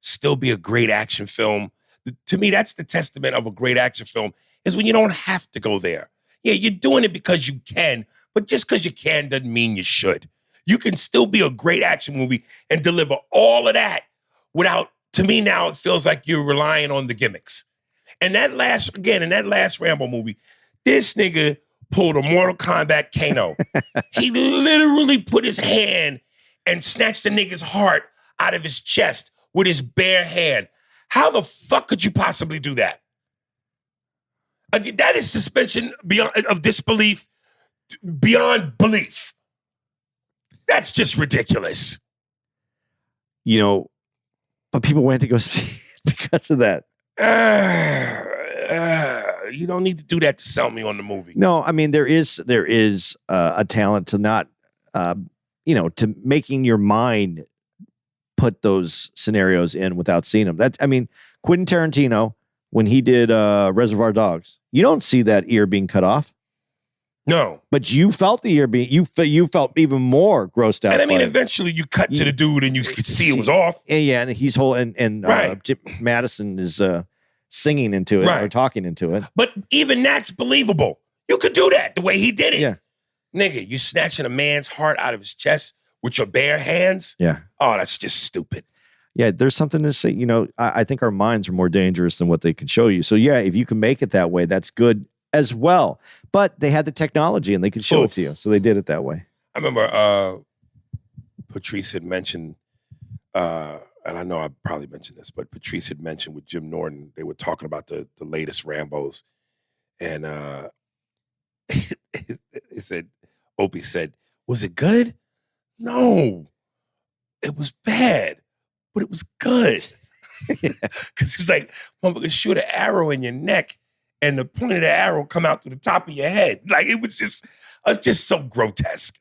still be a great action film. To me, that's the testament of a great action film, is when you don't have to go there. Yeah, you're doing it because you can, but just because you can doesn't mean you should. You can still be a great action movie and deliver all of that without, to me now, it feels like you're relying on the gimmicks. And in that last Rambo movie, this nigga pulled a Mortal Kombat Kano. He literally put his hand and snatched the nigga's heart out of his chest with his bare hand. How the fuck could you possibly do that? That is suspension of disbelief beyond belief. That's just ridiculous. You know, but people went to go see it because of that. You don't need to do that to sell me on the movie. No, I mean, there is a talent to not, to making your mind put those scenarios in without seeing them. Quentin Tarantino, when he did Reservoir Dogs, you don't see that ear being cut off. No. But you felt the ear being, you felt even more grossed out. And I mean, eventually you cut to the dude and you could see it was off. Yeah, and he's right. Jim Madison is singing into it, or talking into it. But even that's believable. You could do that the way he did it. Yeah. Nigga, you snatching a man's heart out of his chest with your bare hands? Yeah. Oh, that's just stupid. Yeah, there's something to say. You know, I think our minds are more dangerous than what they can show you. So yeah, if you can make it that way, that's good as well. But they had the technology and they could show it to you. So they did it that way. I remember Patrice had mentioned, and I know I probably mentioned this, but Patrice had mentioned with Jim Norton, they were talking about the latest Rambos. And Opie said, was it good? No, it was bad, but it was good. Because he was like, motherfucker, shoot an arrow in your neck and the point of the arrow come out through the top of your head. Like, it was just so grotesque.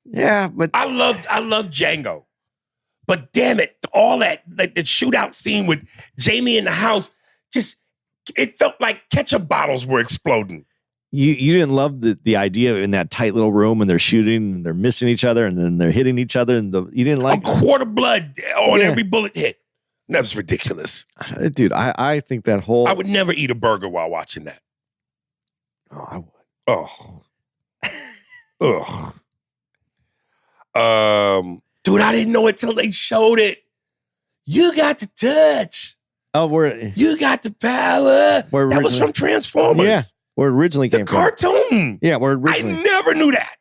Yeah, but I loved Django. But damn it, all that, like the shootout scene with Jamie in the house, it felt like ketchup bottles were exploding. You didn't love the idea in that tight little room and they're shooting and they're missing each other and then they're hitting each other and you didn't like a quart of blood on every bullet hit. That was ridiculous. Dude, I think that whole... I would never eat a burger while watching that. Oh, I would. Oh. Ugh. Dude, I didn't know it till they showed it. You got the touch. Oh, you got the power. That was from Transformers. Yeah, where it originally came from. The cartoon. Yeah, where originally. I never knew that.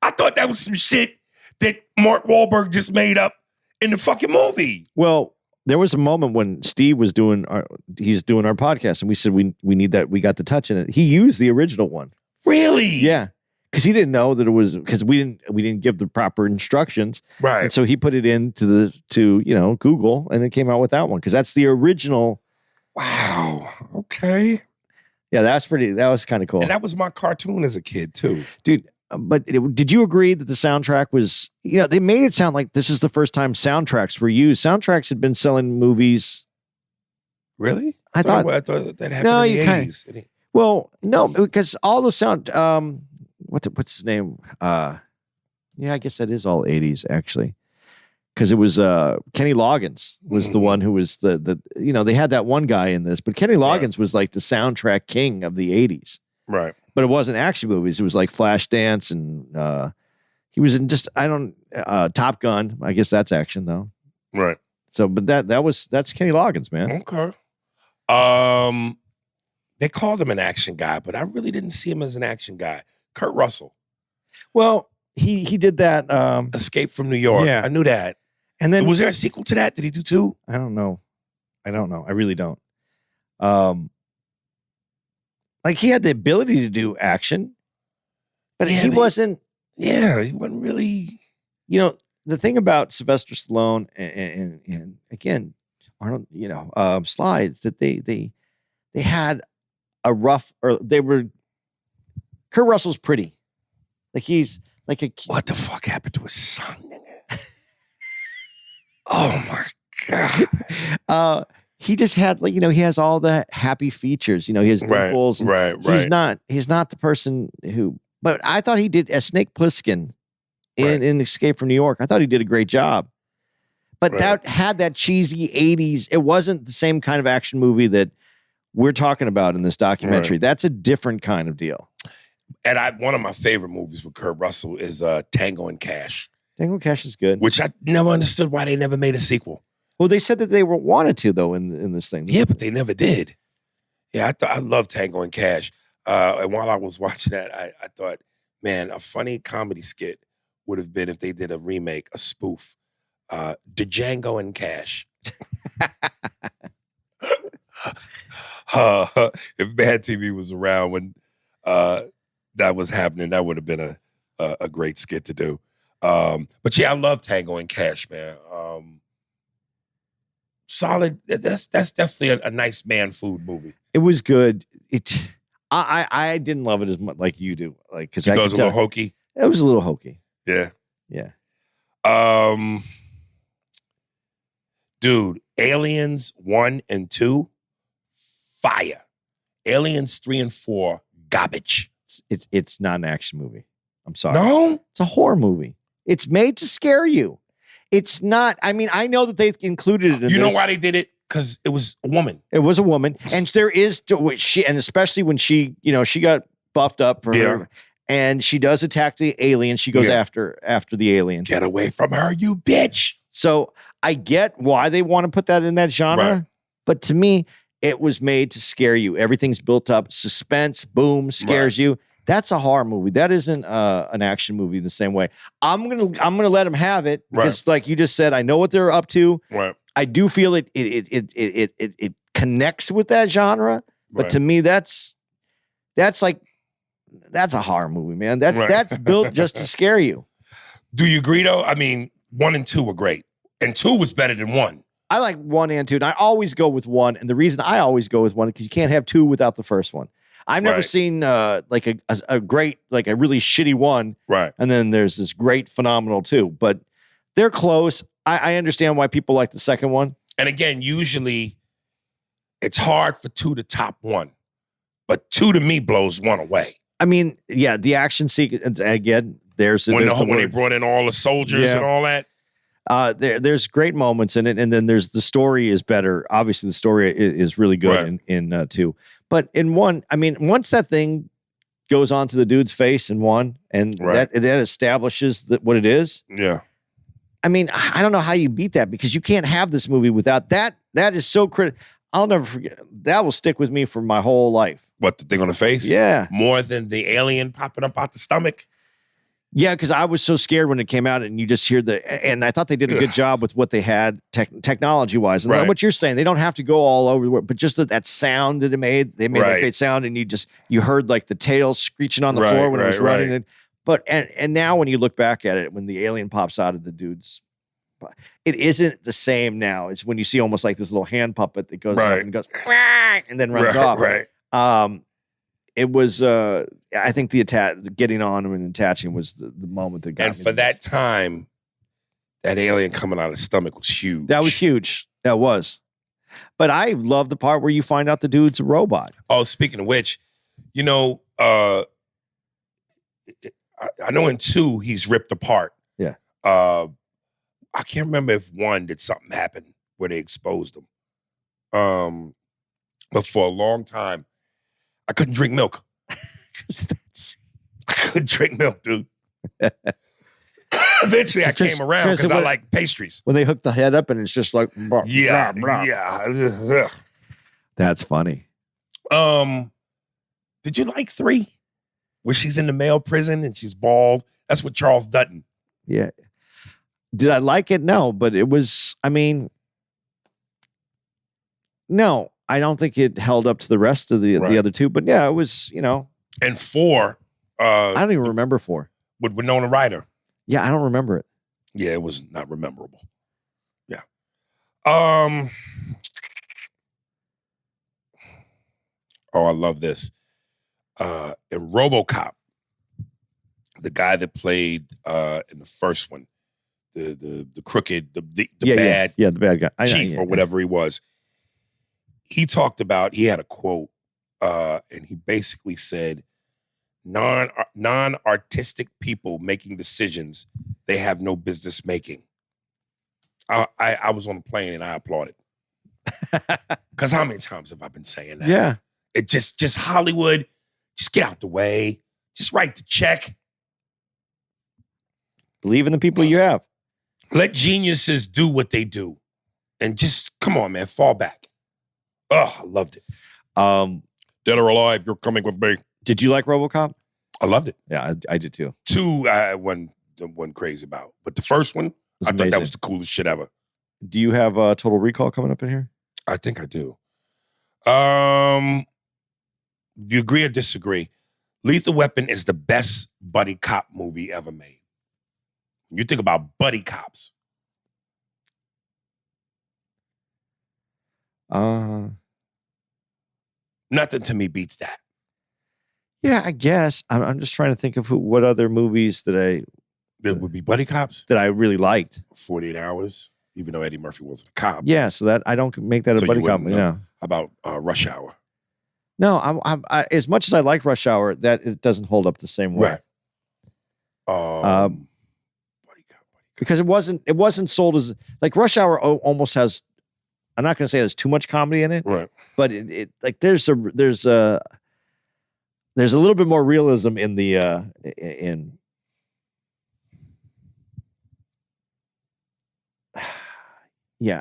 I thought that was some shit that Mark Wahlberg just made up in the fucking movie. Well, there was a moment when Steve was doing our podcast, and we said we need that. We got the touch in it. He used the original one. Really? Yeah, because he didn't know that it was because we didn't give the proper instructions. Right. And so he put it into Google, and it came out with that one because that's the original. Wow. Okay. Yeah, that was kind of cool. And that was my cartoon as a kid too, dude. did you agree that the soundtrack was, they made it sound like this is the first time soundtracks were used. Soundtracks had been selling movies. Really? I thought that happened in the 80s. Well, no, because all the sound, what's his name? Yeah, I guess that is all 80s actually. Because it was Kenny Loggins was the one who was the they had that one guy in this, but Kenny Loggins was like the soundtrack king of the 80s. Right. But it wasn't action movies. It was like Flashdance and he was in Top Gun. I guess that's action though. Right. So, but that's Kenny Loggins, man. Okay. They called him an action guy, but I really didn't see him as an action guy. Kurt Russell. Well, he did that Escape from New York. Yeah. I knew that. And then was there a sequel to that? Did he do two? I don't know. I really don't. Like he had the ability to do action, but he wasn't. Yeah, he wasn't really. The thing about Sylvester Stallone and again Arnold, Sly, is that they had a rough, or they were. Kurt Russell's pretty, like he's like a. What the fuck happened to his son? Oh my god. He just had he has all the happy features. He has dimples. Right. He's not the person who. But I thought he did as Snake Plissken in Escape from New York. I thought he did a great job. But that had that cheesy 80s. It wasn't the same kind of action movie that we're talking about in this documentary. Right. That's a different kind of deal. And one of my favorite movies with Kurt Russell is Tango and Cash. Tango and Cash is good. Which I never understood why they never made a sequel. Well, they said that they wanted to, though, in this thing. Yeah, but they never did. Yeah, I love Tango and Cash. And while I was watching that, I thought, man, a funny comedy skit would have been if they did a remake, a spoof. Django and Cash. If Mad TV was around when that was happening, that would have been a great skit to do. But yeah, I love Tango and Cash, man. Solid. That's definitely a nice man food movie. It was good. I didn't love it as much like you do, like because it was a little hokey. It was a little hokey. Yeah. Yeah. Dude, Aliens 1 and 2, fire. Aliens 3 and 4, garbage. It's not an action movie. I'm sorry. No? It's a horror movie. It's made to scare you. It's not. I mean, I know that they've included it in this. You know why they did it? Because it was a woman. It was a woman. And there is, and especially when she got buffed up for her, and she does attack the alien. She goes after the alien. Get away from her, you bitch. So I get why they want to put that in that genre. Right. But to me, it was made to scare you. Everything's built up. Suspense, boom, scares you. That's a horror movie. That isn't an action movie the same way. I'm gonna let them have it because, like you just said, I know what they're up to. Right. I do feel it connects with that genre, but to me, that's a horror movie, man. That's built just to scare you. Do you agree though? I mean, 1 and 2 were great, and 2 was better than 1. I like 1 and 2, and I always go with 1. And the reason I always go with 1 is because you can't have 2 without the first one. I've never seen like a great, like a really shitty 1. Right. And then there's this great, phenomenal 2. But they're close. I understand why people like the second one. And again, usually it's hard for 2 to top 1. But 2 to me blows 1 away. I mean, yeah, the action sequence, again, when they brought in all the soldiers and all that. There's great moments in it, and then there's the story is better. Obviously, the story is really good in 2. But in 1, I mean, once that thing goes onto the dude's face in 1, and that establishes what it is. Yeah. I mean, I don't know how you beat that because you can't have this movie without that. That is so critical. I'll never forget. That will stick with me for my whole life. What, the thing on the face? Yeah. More than the alien popping up out the stomach? Yeah, because I was so scared when it came out, and you just hear and I thought they did a good job with what they had technology-wise. And what you're saying, they don't have to go all over the world, but just that sound that they made that great sound, and you heard like the tail screeching on the floor when it was running. Right. But and now when you look back at it, when the alien pops out of the dude's, it isn't the same now. It's when you see almost like this little hand puppet that goes up and goes and then runs off. Right. it was. I think the getting on him and attaching was the moment that got And me for the that most. time, that alien coming out of his stomach was huge. That was huge. That was. But I love the part where you find out the dude's a robot. Oh, speaking of which, you know, I know in 2 he's ripped apart. Yeah. I can't remember if 1 did something happen where they exposed him. But for a long time, I couldn't drink milk. I couldn't drink milk, dude. Eventually, I came around because I like pastries. When they hook the head up and it's just like, blah, Yeah, blah, blah. yeah. That's funny. Did you like 3? Where she's in the male prison and she's bald? That's with Charles Dutton. Yeah. Did I like it? No, but it was, I mean, no, I don't think it held up to the rest of the other 2. But yeah, it was, you know. And 4. I don't even remember 4. With Winona Ryder. Yeah, I don't remember it. Yeah, it was not memorable. Yeah. Oh, I love this. In RoboCop, the guy that played in the first one, the crooked, the bad, the bad guy, chief or whatever he was. He talked about. He had a quote, and he basically said, "Non-artistic people making decisions they have no business making." I was on a plane and I applauded. Because how many times have I been saying that? Yeah. It just Hollywood, just get out the way. Just write the check. Believe in the people you have. Let geniuses do what they do. And just, come on, man, fall back. Oh, I loved it. Dead or alive, you're coming with me. Did you like RoboCop? I loved it. Yeah, I did too. 2, I wasn't crazy about. But the first one, I thought that was the coolest shit ever. Do you have Total Recall coming up in here? I think I do. Do you agree or disagree? Lethal Weapon is the best buddy cop movie ever made. When you think about buddy cops. Nothing to me beats that. Yeah, I guess. I'm just trying to think of what other movies that would be buddy cops that I really liked. 48 Hours, even though Eddie Murphy wasn't a cop. Yeah, so that I don't make that a buddy cop. Yeah. About Rush Hour. No, I as much as I like Rush Hour, that it doesn't hold up the same way. Right. Because it wasn't sold as like Rush Hour almost has. I'm not going to say there's too much comedy in it, right? But it like there's a little bit more realism in the in. Yeah.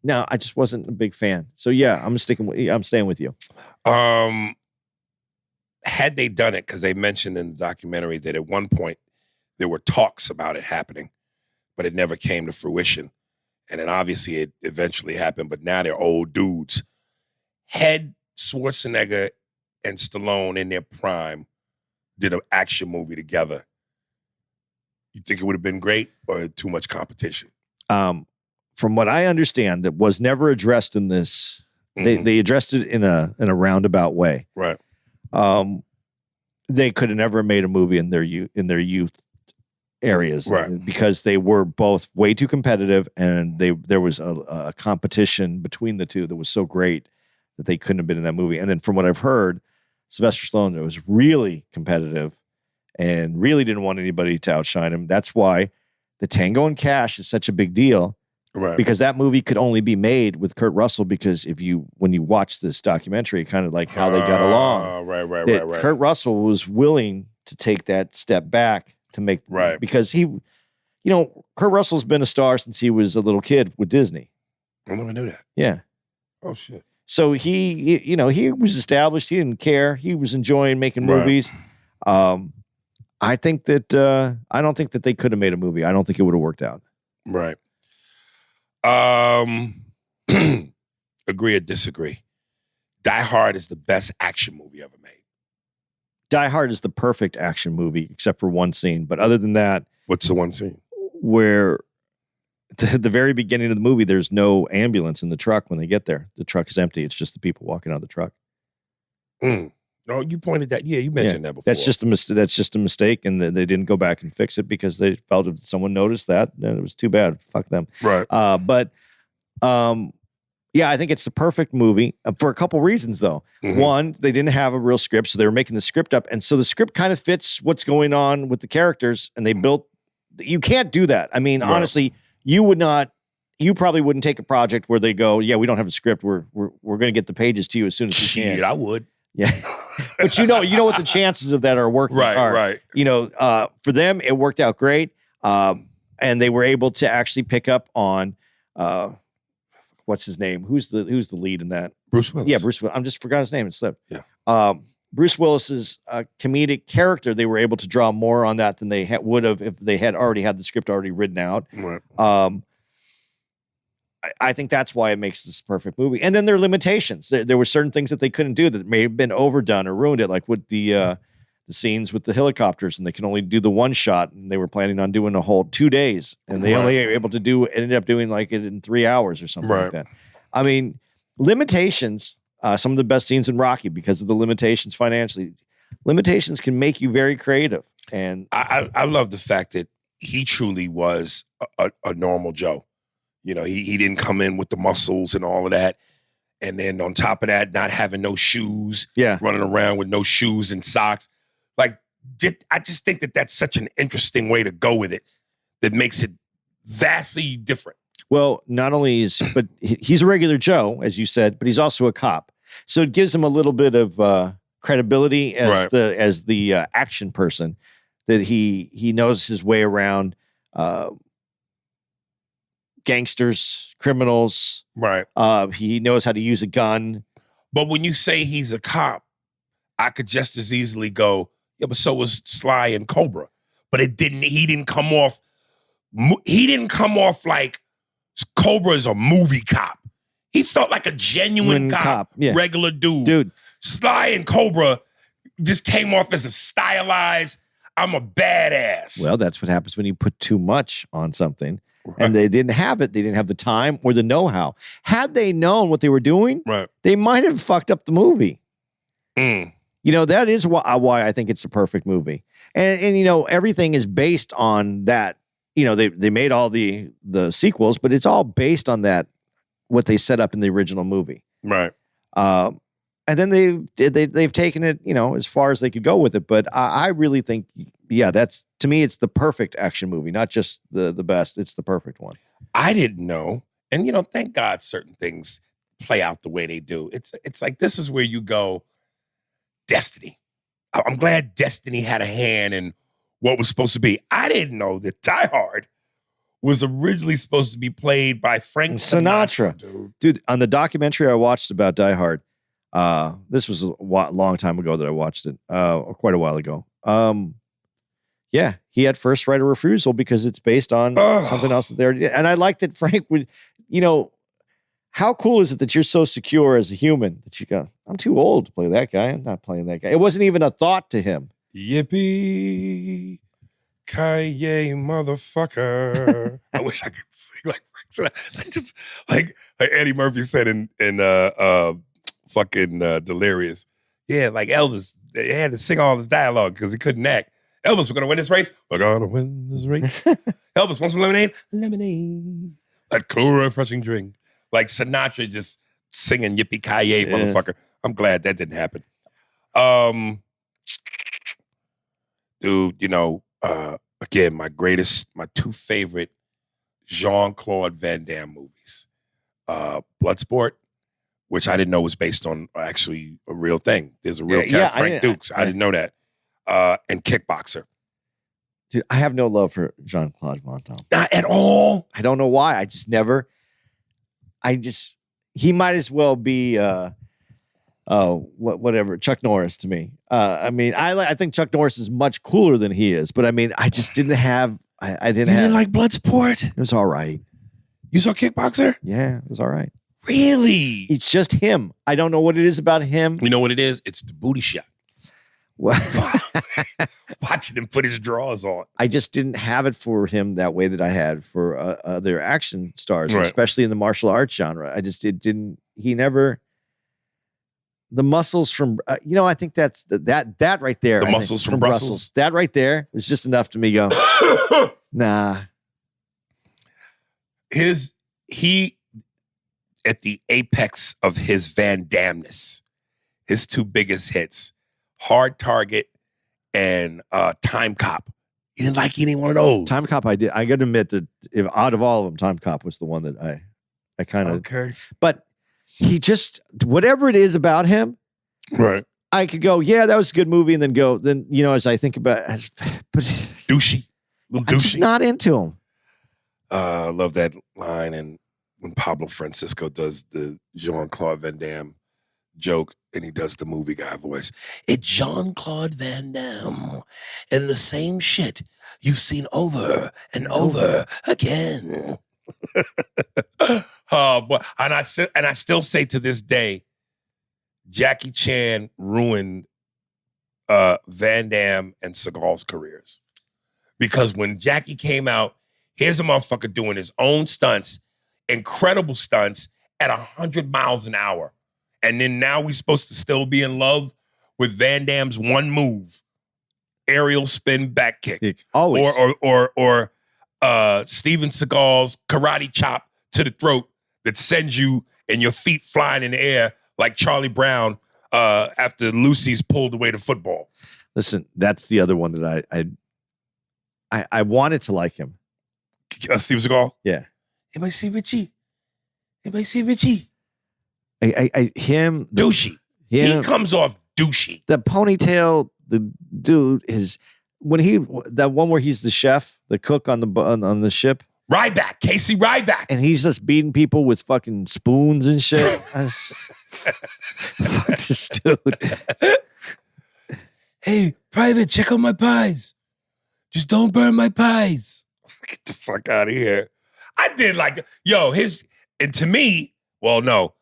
No, I just wasn't a big fan. So yeah, I'm staying with you. Had they done it, because they mentioned in the documentary that at one point there were talks about it happening, but it never came to fruition. And then obviously it eventually happened, but now they're old dudes. Had Schwarzenegger and Stallone in their prime did an action movie together, you think it would have been great or too much competition? From what I understand, that was never addressed in this. They addressed it in a roundabout way. Right. They could have never made a movie in their youth areas, right? Because they were both way too competitive, and there was a competition between the two that was so great that they couldn't have been in that movie. And then from what I've heard, Sylvester Stallone was really competitive and really didn't want anybody to outshine him. That's why the Tango and Cash is such a big deal. Right. Because that movie could only be made with Kurt Russell, because when you watch this documentary, kind of like how they got along. Right. Kurt Russell was willing to take that step back to make, because Kurt Russell's been a star since he was a little kid with Disney. I never knew that. Yeah. Oh shit. So he was established. He didn't care. He was enjoying making movies. I think that I don't think that they could have made a movie. I don't think it would have worked out. Right. Agree or disagree? Die Hard is the best action movie ever made. Die Hard is the perfect action movie, except for one scene. But other than that, what's the one scene? Where the very beginning of the movie, there's no ambulance in the truck when they get there. The truck is empty. It's just the people walking out of the truck. Oh, you pointed that. Yeah, you mentioned that before. That's just a mistake. That's just a mistake, and they didn't go back and fix it because they felt if someone noticed that, then it was too bad. Fuck them. Right. Yeah, I think it's the perfect movie for a couple reasons, though. Mhm. One, they didn't have a real script, so they were making the script up, and so the script kind of fits what's going on with the characters, and they built. You can't do that. I mean, honestly, you would not. You probably wouldn't take a project where they go, "Yeah, we don't have a script. We're going to get the pages to you as soon as we can." Shit, I would. Yeah, but you know what the chances of that are working. Right. You know, for them, it worked out great, and they were able to actually pick up on what's his name? Who's the lead in that? Bruce Willis. Yeah, Bruce Willis. I'm just forgot his name. It slipped. Yeah. Bruce Willis's comedic character. They were able to draw more on that than they would have if they had already had the script already written out. Right. I think that's why it makes this perfect movie. And then there are limitations. There were certain things that they couldn't do that may have been overdone or ruined it, like with the scenes with the helicopters, and they can only do the one shot, and they were planning on doing a whole 2 days, and they only were able to ended up doing like it in 3 hours or something like that. I mean, limitations. Some of the best scenes in Rocky because of the limitations financially. Limitations can make you very creative, and I love the fact that he truly was a normal Joe. You know, he didn't come in with the muscles and all of that. And then on top of that, not having no shoes, running around with no shoes and socks. Like, I just think that that's such an interesting way to go with it that makes it vastly different. Well, not only but he's a regular Joe, as you said, but he's also a cop. So it gives him a little bit of credibility as the action person, that he knows his way around gangsters, criminals. Right. He knows how to use a gun. But when you say he's a cop, I could just as easily go, yeah, but so was Sly and Cobra. But he didn't come off like Cobra is a movie cop. He felt like a genuine cop. Regular dude. Sly and Cobra just came off as a stylized, I'm a badass. Well, that's what happens when you put too much on something. And they didn't have it. They didn't have the time or the know-how. Had they known what they were doing, they might have fucked up the movie. You know, that is why I think it's the perfect movie. And you know, everything is based on that. You know, they made all the sequels, but it's all based on that, what they set up in the original movie. Right. And then they've taken it, you know, as far as they could go with it. But I really think, that's, to me, it's the perfect action movie, not just the best. It's the perfect one. I didn't know. And, you know, thank God certain things play out the way they do. It's like, this is where you go, destiny. I'm glad destiny had a hand in what was supposed to be. I didn't know that Die Hard was originally supposed to be played by Frank Sinatra. Dude, on the documentary I watched about Die Hard, this was a long time ago that I watched it, or quite a while ago. He had first right of refusal because it's based on something else that they already did. And I like that Frank would, you know, how cool is it that you're so secure as a human that you go, I'm too old to play that guy. I'm not playing that guy. It wasn't even a thought to him. Yippee, ki-yay, motherfucker. I wish I could sing like Frank Sinatra. Just like Eddie Murphy said in fucking Delirious. Yeah, like Elvis, they had to sing all his dialogue because he couldn't act. Elvis, we're going to win this race. We're going to win this race. Elvis, want some lemonade? Lemonade. That cool, refreshing drink. Like Sinatra just singing yippee-ki-yay, motherfucker. I'm glad that didn't happen. Dude, you know, again, my two favorite Jean-Claude Van Damme movies. Bloodsport, which I didn't know was based on actually a real thing. There's a real character, Frank Dukes. I didn't know that. And Kickboxer. Dude, I have no love for Jean-Claude Van Damme. Not at all. I don't know why. He might as well be, whatever, Chuck Norris to me. I mean, I think Chuck Norris is much cooler than he is, but I mean, I just didn't have, I didn't like Bloodsport? It was all right. You saw Kickboxer? Yeah, it was all right. Really? It's just him. I don't know what it is about him. You know what it is? It's the booty shot. Watching him put his drawers on. I just didn't have it for him that way that I had for other action stars, especially in the martial arts genre. He never the muscles from I think that's that right there. The I think, muscles from Brussels. That right there was just enough to me go. Nah. He at the apex of his Van Damme-ness, his two biggest hits, Hard Target and Time Cop. He didn't like any one of those. Time Cop, I did. I got to admit that if out of all of them, Time Cop was the one that I kind of. Okay. But he just whatever it is about him, right? I could go, yeah, that was a good movie, and then as I think about, but douchey, I'm just not into him. I love that line, and when Pablo Francisco does the Jean-Claude Van Damme joke, and he does the movie guy voice. It's Jean-Claude Van Damme and the same shit you've seen over and over again. Oh boy. And I still say to this day, Jackie Chan ruined Van Damme and Seagal's careers. Because when Jackie came out, here's a motherfucker doing his own stunts, incredible stunts at 100 miles an hour. And then now we're supposed to still be in love with Van Damme's one move, aerial spin back kick. Always. Or Steven Seagal's karate chop to the throat that sends you and your feet flying in the air like Charlie Brown after Lucy's pulled away the football. Listen, that's the other one that I wanted to like him. Steven Seagal? Yeah. Anybody see Richie? Anybody see Richie? Him douchey. He comes off douchey. The ponytail, the dude is that one where he's the chef, the cook on the ship. Ryback, Casey Ryback, and he's just beating people with fucking spoons and shit. Fuck this dude. Hey, Private, check out my pies. Just don't burn my pies. Get the fuck out of here. I did like and to me, well, no.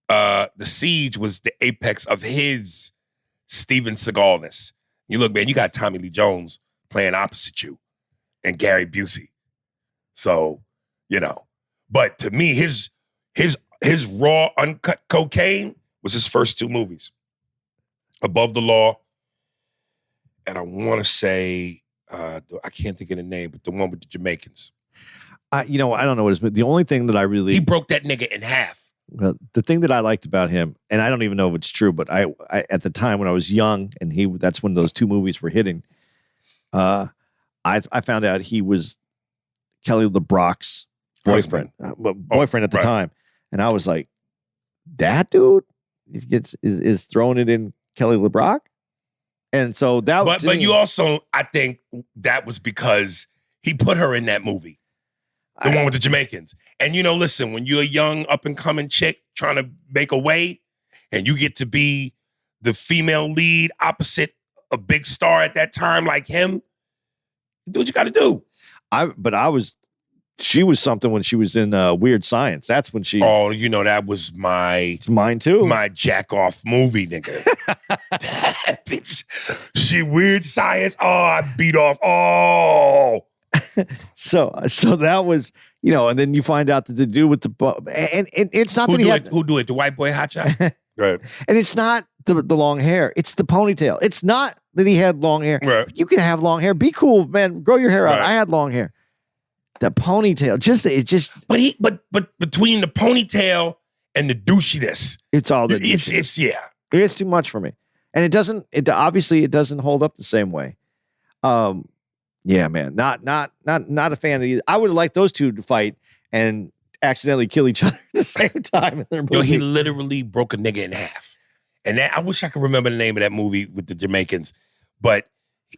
The Siege was the apex of his Steven Seagal-ness. You look, man, you got Tommy Lee Jones playing opposite you and Gary Busey. So, but to me, his raw, uncut cocaine was his first two movies. Above the Law. And I want to say, I can't think of the name, but the one with the Jamaicans. I don't know what it is, but the only thing that he broke that nigga in half. Well, the thing that I liked about him, and I don't even know if it's true, but I at the time when I was young, and that's when those two movies were hitting. I found out he was Kelly LeBrock's boyfriend at the time, and I was like, that dude is throwing it in Kelly LeBrock, and so that. But you also, I think that was because he put her in that movie. The one with the Jamaicans. And listen, when you're a young up-and-coming chick trying to make a way, and you get to be the female lead opposite a big star at that time like him, do what you got to do. She was something when she was in Weird Science. That's when she. Oh, that was it's mine too. My jack-off movie, nigga. That bitch. She Weird Science. Oh, I beat off. Oh. So that was, and then you find out that the dude with and it's not who do it, the white boy hotshot. Right. And it's not the long hair, it's the ponytail. It's not that he had long hair. Right. You can have long hair, be cool, man, grow your hair out. I had long hair. The ponytail, but between the ponytail and the douchiness, it's all the douchiness. It's too much for me, and it obviously doesn't hold up the same way. Yeah, man, not a fan of either. I would have liked those two to fight and accidentally kill each other at the same time in their movie. He literally broke a nigga in half. And I wish I could remember the name of that movie with the Jamaicans, but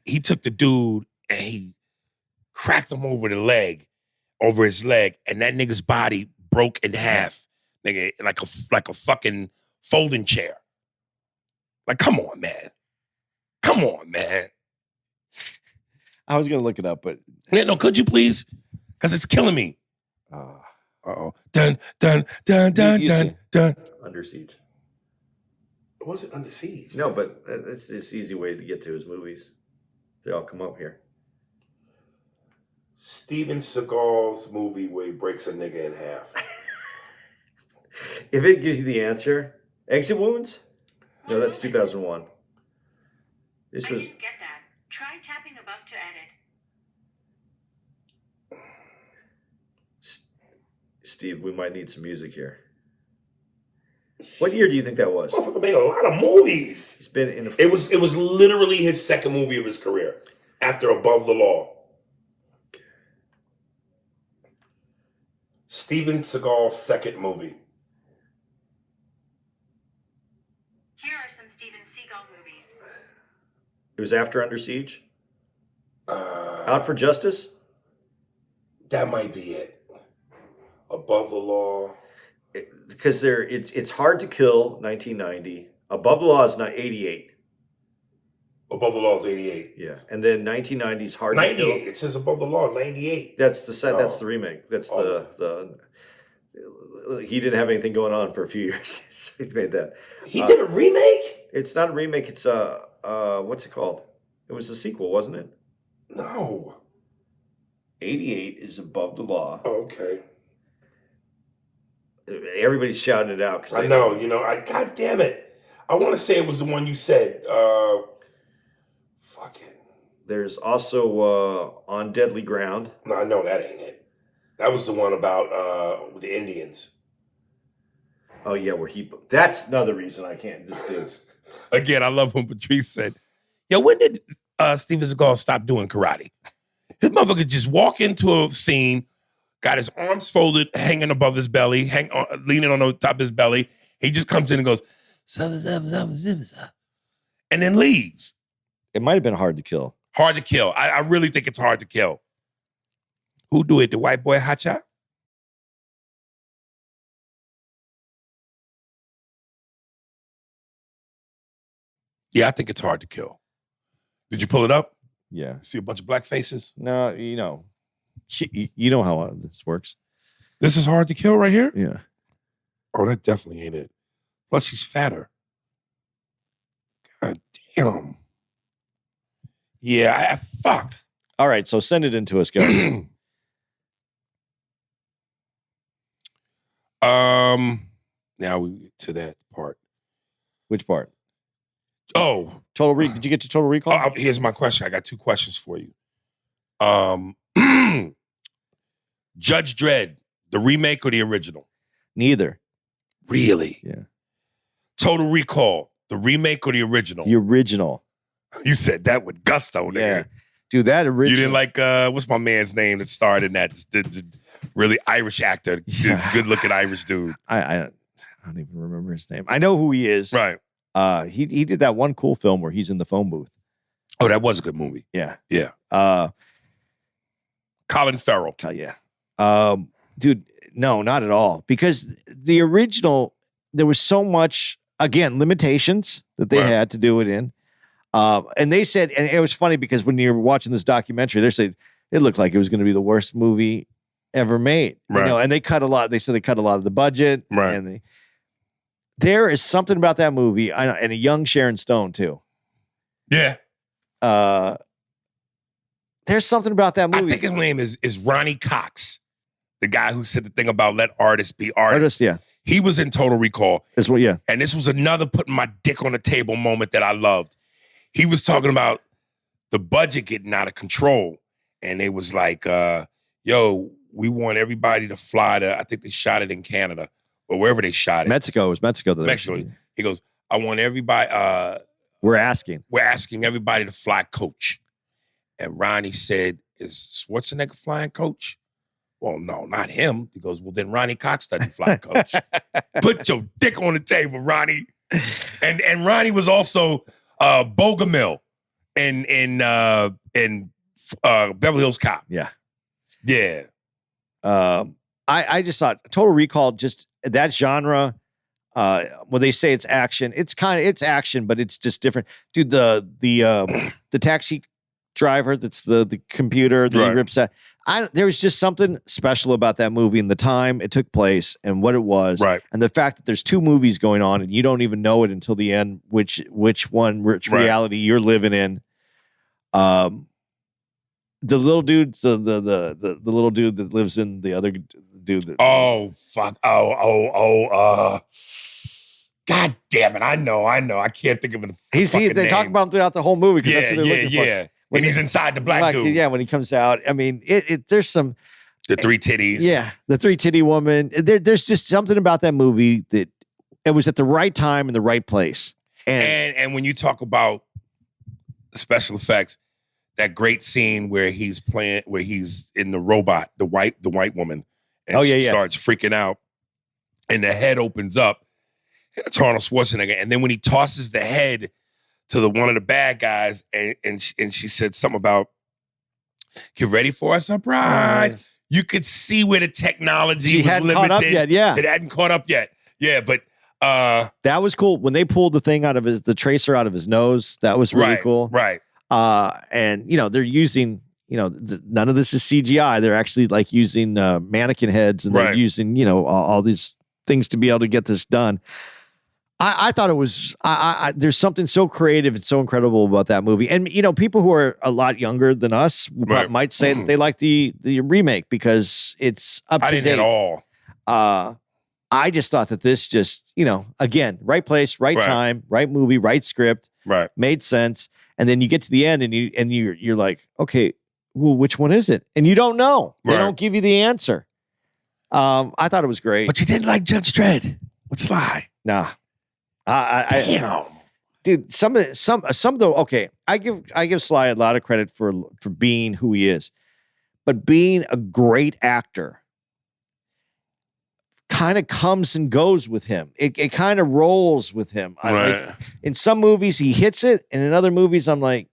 he took the dude and he cracked him over his leg, and that nigga's body broke in half, nigga, like a fucking folding chair. Like, come on, man. I was gonna look it up, but could you please? Because it's killing me. Dun dun dun dun dun dun. Under Siege. It wasn't Under Siege. No, but it's this easy way to get to his movies. They all come up here. Steven Seagal's movie where he breaks a nigga in half. If it gives you the answer, Exit Wounds. No, that's 2001. This I was. didn't get that. Try tapping above to edit. Steve, we might need some music here. What year do you think that was? Motherfucker made a lot of movies. He's been in. It was literally his second movie of his career after Above the Law. Steven Seagal's second movie. Here are some Steven Seagal movies. It was after Under Siege. Out for Justice. That might be it. Above the Law. Because it's Hard to Kill, 1990. Above the Law is not 88. Above the Law is 88. Yeah, and then 1990's Hard to Kill. 98. It says Above the Law, 98. That's the set. That's the remake. That's the. He didn't have anything going on for a few years. So he made that. He did a remake? It's not a remake. It's what's it called? It was a sequel, wasn't it? No. 88 is Above the Law. Oh, okay. Everybody's shouting it out. I know. God damn it. I want to say it was the one you said. Fuck it. There's also On Deadly Ground. No, I know that ain't it. That was the one about the Indians. Oh yeah, that's another reason I can't. This dude. Again, I love when Patrice said, "Yo, when did Steven Seagal stop doing karate?" His motherfucker just walk into a scene, got his arms folded, hanging above his belly, leaning on the top of his belly. He just comes in and goes, and then leaves. It might have been Hard to Kill. Hard to Kill. I really think it's Hard to Kill. Who do it? The white boy Hotshot? Yeah, I think it's Hard to Kill. Did you pull it up? Yeah. See a bunch of black faces? No, you know how this works. This is Hard to Kill right here? Yeah. Oh, that definitely ain't it. Plus, he's fatter. God damn. Yeah, fuck. All right, so send it in to us, guys. Now we get to that part. Which part? Oh. Did you get to Total Recall? Here's my question. I got two questions for you. Judge Dredd, the remake or the original? Neither. Really? Yeah. Total Recall, the remake or the original? The original. You said that with gusto, nigga. Yeah. Dude, that original. You didn't like, what's my man's name that starred in that? The really Irish actor, good-looking Irish dude. I don't even remember his name. I know who he is. Right. He did that one cool film where he's in the phone booth. Oh, that was a good movie. Yeah. Yeah. Colin Farrell. Yeah. Dude, no, not at all. Because the original, there was so much, again, limitations that they had to do it in. And they said, and it was funny because when you're watching this documentary, they said it looked like it was going to be the worst movie ever made. Right. You know, and they cut a lot. They said they cut a lot of the budget. Right. And there is something about that movie, and a young Sharon Stone too. Yeah. There's something about that movie. I think his name is Ronnie Cox, the guy who said the thing about let artists be artists. Yeah. He was in Total Recall. Yeah. And this was another putting my dick on the table moment that I loved. He was talking about the budget getting out of control. And it was like, yo, we want everybody to fly to, I think they shot it in Canada or wherever they shot it. Mexico. It was Mexico. Mexico. He goes, I want everybody. We're asking everybody to fly coach. And Ronnie said, is Schwarzenegger flying coach? Well, no, not him. He goes, well, then Ronnie Cox doesn't fly coach. Put your dick on the table, Ronnie. And Ronnie was also Bogomil in Beverly Hills Cop. Yeah. Yeah. I just thought Total Recall, just that genre, when they say it's action, it's action, but it's just different. Dude, the taxi driver that's the computer that he rips out. There was just something special about that movie and the time it took place and what it was. Right. And the fact that there's two movies going on and you don't even know it until the end, which reality you're living in. The little dude, the little dude that lives in the other dude. God damn it! I know. I can't think of it. They talk about him throughout the whole movie. That's what they're looking for. When he's inside the black dude. Yeah, when he comes out. I mean, there's some. The three titties. Yeah, the three titty woman. There's just something about that movie that it was at the right time in the right place. And when you talk about special effects, that great scene where he's in the robot, the white woman, and she starts freaking out, and the head opens up, and it's Arnold Schwarzenegger, and then when he tosses the head to one of the bad guys, and she said something about, "Get ready for a surprise." You could see where the technology was limited. Caught up yet, yeah. It hadn't caught up yet. Yeah, but that was cool. When they pulled the thing out of the tracer out of his nose, that was really cool. Right. And they're using, none of this is CGI. They're actually like using mannequin heads, and they're using, all these things to be able to get this done. I thought it was, there's something so creative and so incredible about that movie. And, people who are a lot younger than us might say that they like the remake because it's up to date. I didn't at all. I just thought that this just, again, right place, right time, right movie, right script, made sense. And then you get to the end and you're like, okay, well, which one is it? And you don't know. They don't give you the answer. I thought it was great. But you didn't like Judge Dredd with Sly. Nah. Damn. Dude, some of the okay, I give Sly a lot of credit for being who he is. But being a great actor kind of comes and goes with him. It kind of rolls with him. Like, in some movies he hits it, and in other movies I'm like,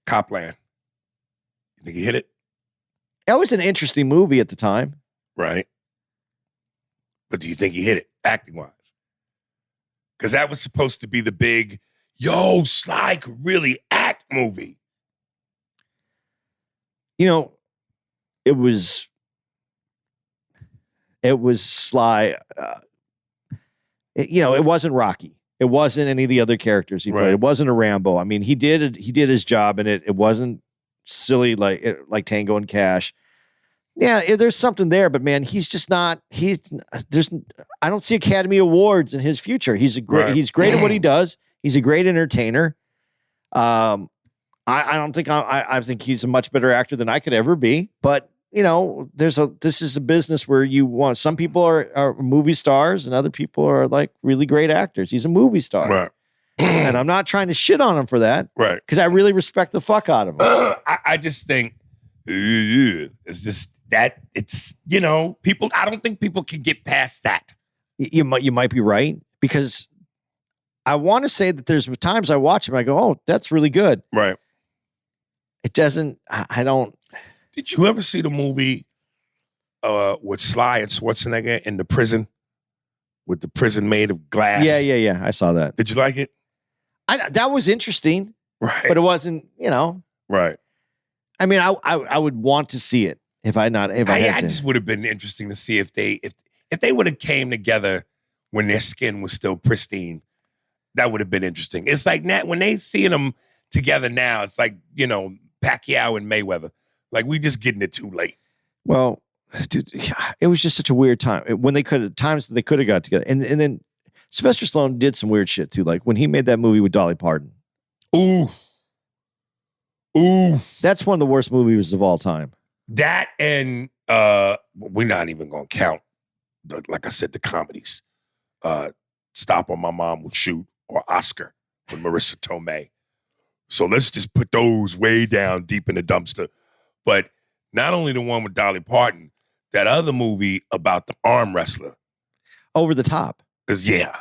Copland. You think he hit it? That was an interesting movie at the time. Right. But do you think he hit it acting wise? Because that was supposed to be the big, Sly could really act movie. It was Sly. It wasn't Rocky. It wasn't any of the other characters he played. It wasn't a Rambo. I mean, he did his job in it. It wasn't silly like Tango and Cash. Yeah, there's something there, but man, he's just not. I don't see Academy Awards in his future. He's great at what he does. He's a great entertainer. I don't think I think he's a much better actor than I could ever be. But this is a business where some people are movie stars and other people are like really great actors. He's a movie star, right? And I'm not trying to shit on him for that, right? Because I really respect the fuck out of him. I just think it's just that it's people. I don't think people can get past that. You might be right, because I want to say that there's times I watch him, I go, oh, that's really good. Right. It doesn't. I don't. Did you ever see the movie with Sly and Schwarzenegger in the prison, with the prison made of glass? Yeah. I saw that. Did you like it? That was interesting, right? But it wasn't, right. I mean, I would want to see it if I had to. I just would have been interesting to see if they would have came together when their skin was still pristine. That would have been interesting. It's like when they seeing them together now, it's like Pacquiao and Mayweather. Like, we just getting it too late. Well, dude, it was just such a weird time when they could have got together. And then Sylvester Stallone did some weird shit too. Like when he made that movie with Dolly Parton. Ooh. That's one of the worst movies of all time. That and we're not even going to count, like I said, the comedies. Stop or My Mom Would Shoot, or Oscar with Marissa Tomei. So let's just put those way down deep in the dumpster. But not only the one with Dolly Parton, that other movie about the arm wrestler. Over the Top. Yeah.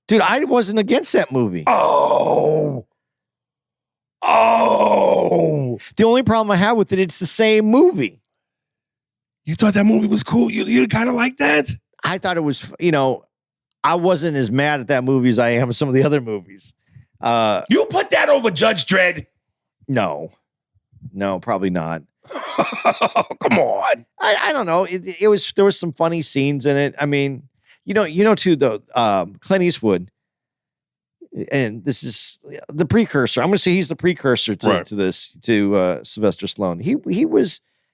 Dude, I wasn't against that movie. Oh. The only problem I have with it, it's the same movie. You thought that movie was cool? You kind of like that? I thought it was, I wasn't as mad at that movie as I am with some of the other movies. You put that over Judge Dredd? No, probably not. Come on. I don't know. There was some funny scenes in it. I mean, too, though, Clint Eastwood, and this is the precursor. I'm going to say he's the precursor to this, to Sylvester Stallone.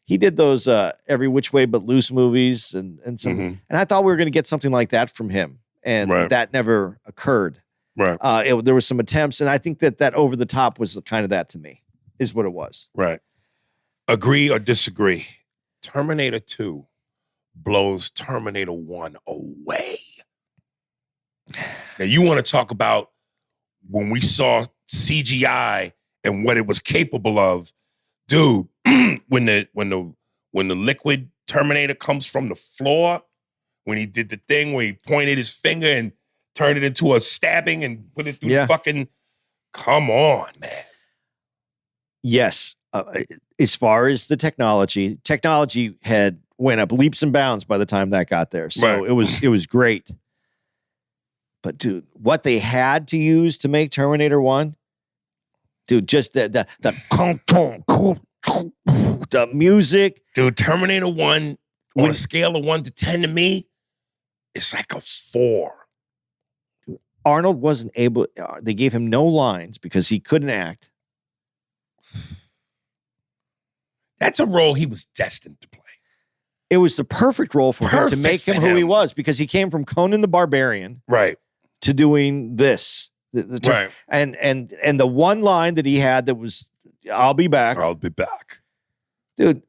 He did those Every Which Way But Loose movies and some, and I thought we were going to get something like that from him. and Right. that never occurred. Right. There was some attempts, and I think that over the top was kind of that to me, is what it was. Right. Agree or disagree? Terminator 2 blows Terminator 1 away. Now, you want to talk about when we saw CGI and what it was capable of, dude. when the liquid Terminator comes from the floor, when he did the thing where he pointed his finger and turned it into a stabbing and put it through the fucking. Come on, man. Yes, as far as the technology had went up leaps and bounds by the time that got there. So Right. it was great. But dude, what they had to use to make Terminator 1, dude, just the music. Dude, Terminator 1 on a scale of 1 to 10 to me, it's like a 4. Arnold wasn't able, they gave him no lines because he couldn't act. That's a role he was destined to play. It was the perfect role for him to make him who he was, because he came from Conan the Barbarian, right, to doing this. Right. And the one line that he had that was, "I'll be back." I'll be back. Dude,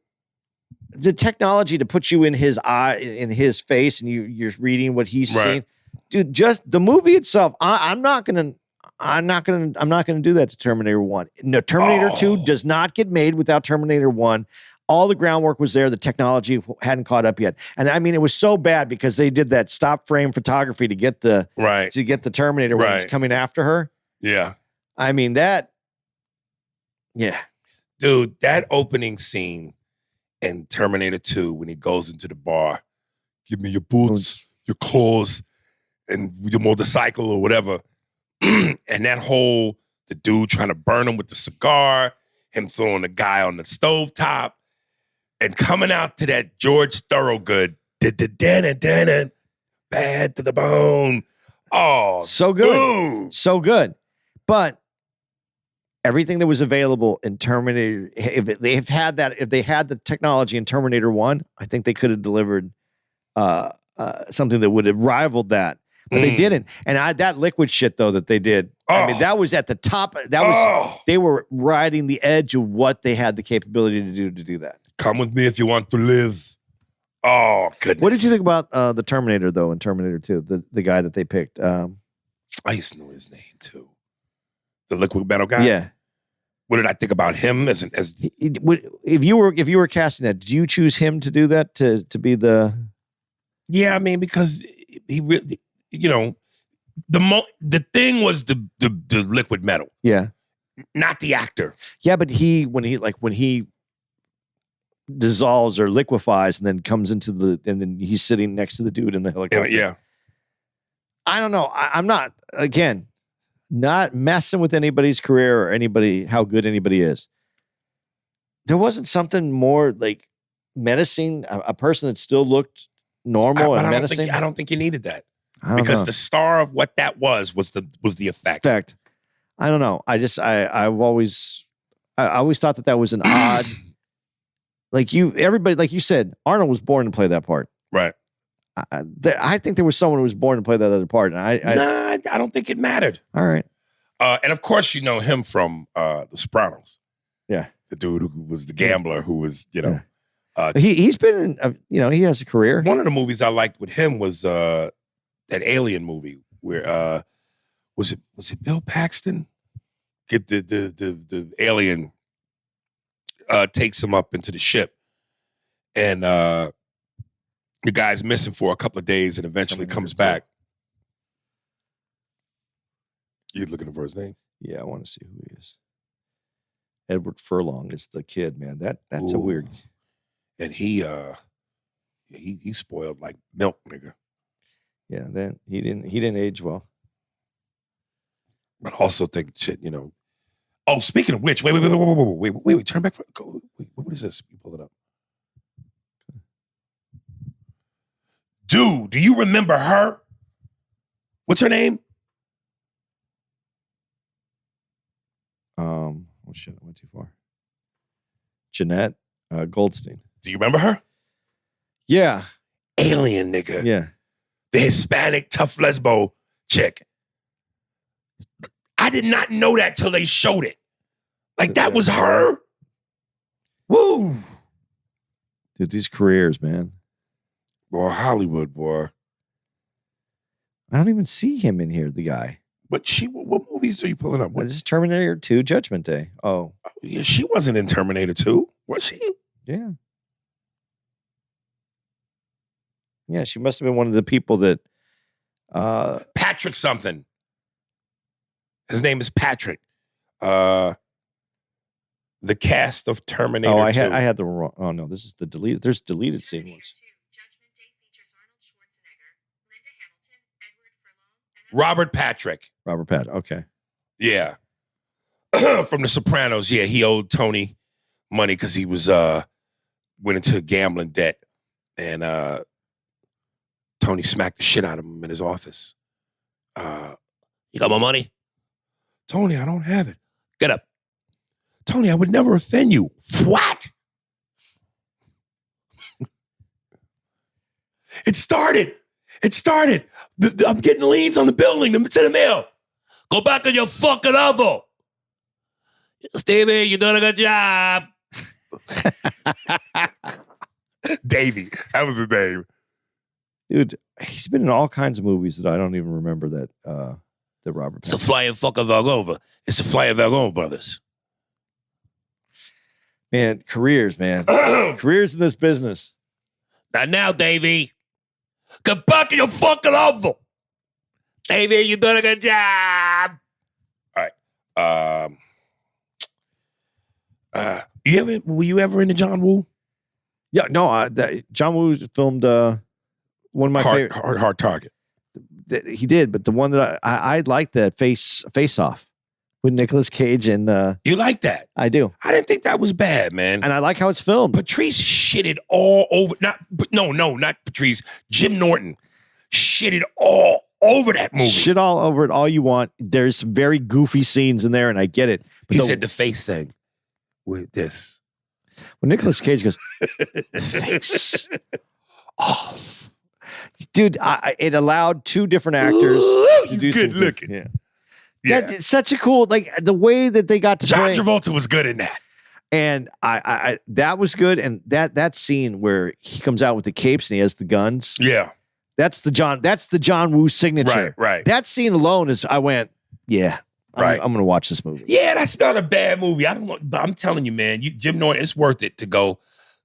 the technology to put you in his eye, in his face, and you're reading what he's saying. Dude, just the movie itself, I'm not gonna do that to Terminator 1. No, Terminator 2 does not get made without Terminator 1. All the groundwork was there. The technology hadn't caught up yet. And I mean, it was so bad because they did that stop frame photography to get the Terminator when he was coming after her. Yeah. I mean, that, yeah. Dude, that opening scene in Terminator 2 when he goes into the bar, give me your boots, your clothes, and your motorcycle or whatever. And that whole, the dude trying to burn him with the cigar, him throwing the guy on the stovetop, and coming out to that George Thorogood, bad to the bone. Oh, so good. Dude. So good. But everything that was available in Terminator, if they had the technology in Terminator 1, I think they could have delivered something that would have rivaled that. But they didn't. And that liquid shit, though, that they did, I mean, that was at the top. They were riding the edge of what they had the capability to do that. Come with me if you want to live. Oh, goodness. What did you think about the Terminator, though, in Terminator 2, the guy that they picked? I used to know his name, too. The liquid metal guy? Yeah. What did I think about him as if you were casting that, did you choose him to do that, to be the... Yeah, I mean, because he really... You know, the thing was the liquid metal. Yeah. Not the actor. Yeah, but when he dissolves or liquefies and then comes into and then he's sitting next to the dude in the helicopter. Yeah. I don't know. I'm not messing with anybody's career or how good anybody is. There wasn't something more like menacing, a person that still looked normal and menacing. I don't think you needed that. Because the star of what that was the effect. I don't know. I always thought that was an odd, everybody, like you said, Arnold was born to play that part. Right. I think there was someone who was born to play that other part. And I don't think it mattered. All right. And of course, you know him from The Sopranos. Yeah. The dude who was the gambler who was, he's been, he has a career. One of the movies I liked with him was, that Alien movie where was it Bill Paxton? Get the alien takes him up into the ship, and the guy's missing for a couple of days and eventually comes back. You looking for his name? Yeah, I want to see who he is. Edward Furlong is the kid, man. That's a weird. And he spoiled like milk, nigga. Yeah, then he didn't age well. But also think shit, Oh, speaking of which, wait, turn back. Wait, what is this? You pull it up. Dude, do you remember her? What's her name? Oh shit, I went too far. Jeanette Goldstein. Do you remember her? Yeah. Alien, nigga. Yeah. the Hispanic tough lesbo chick. I did not know that till they showed it. Like, that was her. Woo. Dude, these careers, man. Boy, Hollywood, boy. I don't even see him in here, the guy. But what movies are you pulling up? This is Terminator 2, Judgment Day. Oh. Yeah, she wasn't in Terminator 2, was she? Yeah. Yeah, she must have been one of the people that Patrick something. His name is Patrick. The cast of Terminator 2. I had the wrong. Oh no, this is the deleted. There's deleted scene ones. Judgment Day features Arnold Schwarzenegger, Linda Hamilton, Edward Furlong, and Robert Patrick. Robert Pat. Okay. Yeah. From The Sopranos. Yeah, he owed Tony money because he was went into gambling debt. And Tony smacked the shit out of him in his office. You got my money? Tony, I don't have it. Get up. Tony, I would never offend you. What? It started. I'm getting liens on the building. To the mail. Go back to your fucking oven. Stevie, you're doing a good job. Davey. That was his name. Dude, he's been in all kinds of movies that I don't even remember that Robert It's the Pat. Flying fucking Vagover. It's the Flying Vagover brothers. Man, careers, man. Careers in this business. Not now, Davey. Get back in your fucking oven. Davey, you're doing a good job. All right. Were you ever into John Woo? Yeah, no, John Woo filmed one of my favorite. Hard Target. He did, but the one that I liked that Face Off with Nicolas Cage and You like that? I do, I didn't think that was bad, man. and I like how it's filmed. Patrice shitted all over. Not Patrice. Jim Norton shitted all over that movie. Shit all over it, all you want. There's some very goofy scenes in there, and I get it. But He said the face thing with this. when Nicolas Cage goes, face off, dude, it allowed two different actors to You do good some looking. Yeah. Yeah. That's such a cool, like the way that they got to John play. Travolta was good in that. And I that was good. And that scene where he comes out with the capes and he has the guns. Yeah. That's the John Woo signature. Right. That scene alone I went, yeah, Right. I'm gonna watch this movie. Yeah, that's not a bad movie. I don't know, but I'm telling you, man, Jim Norton, it's worth it to go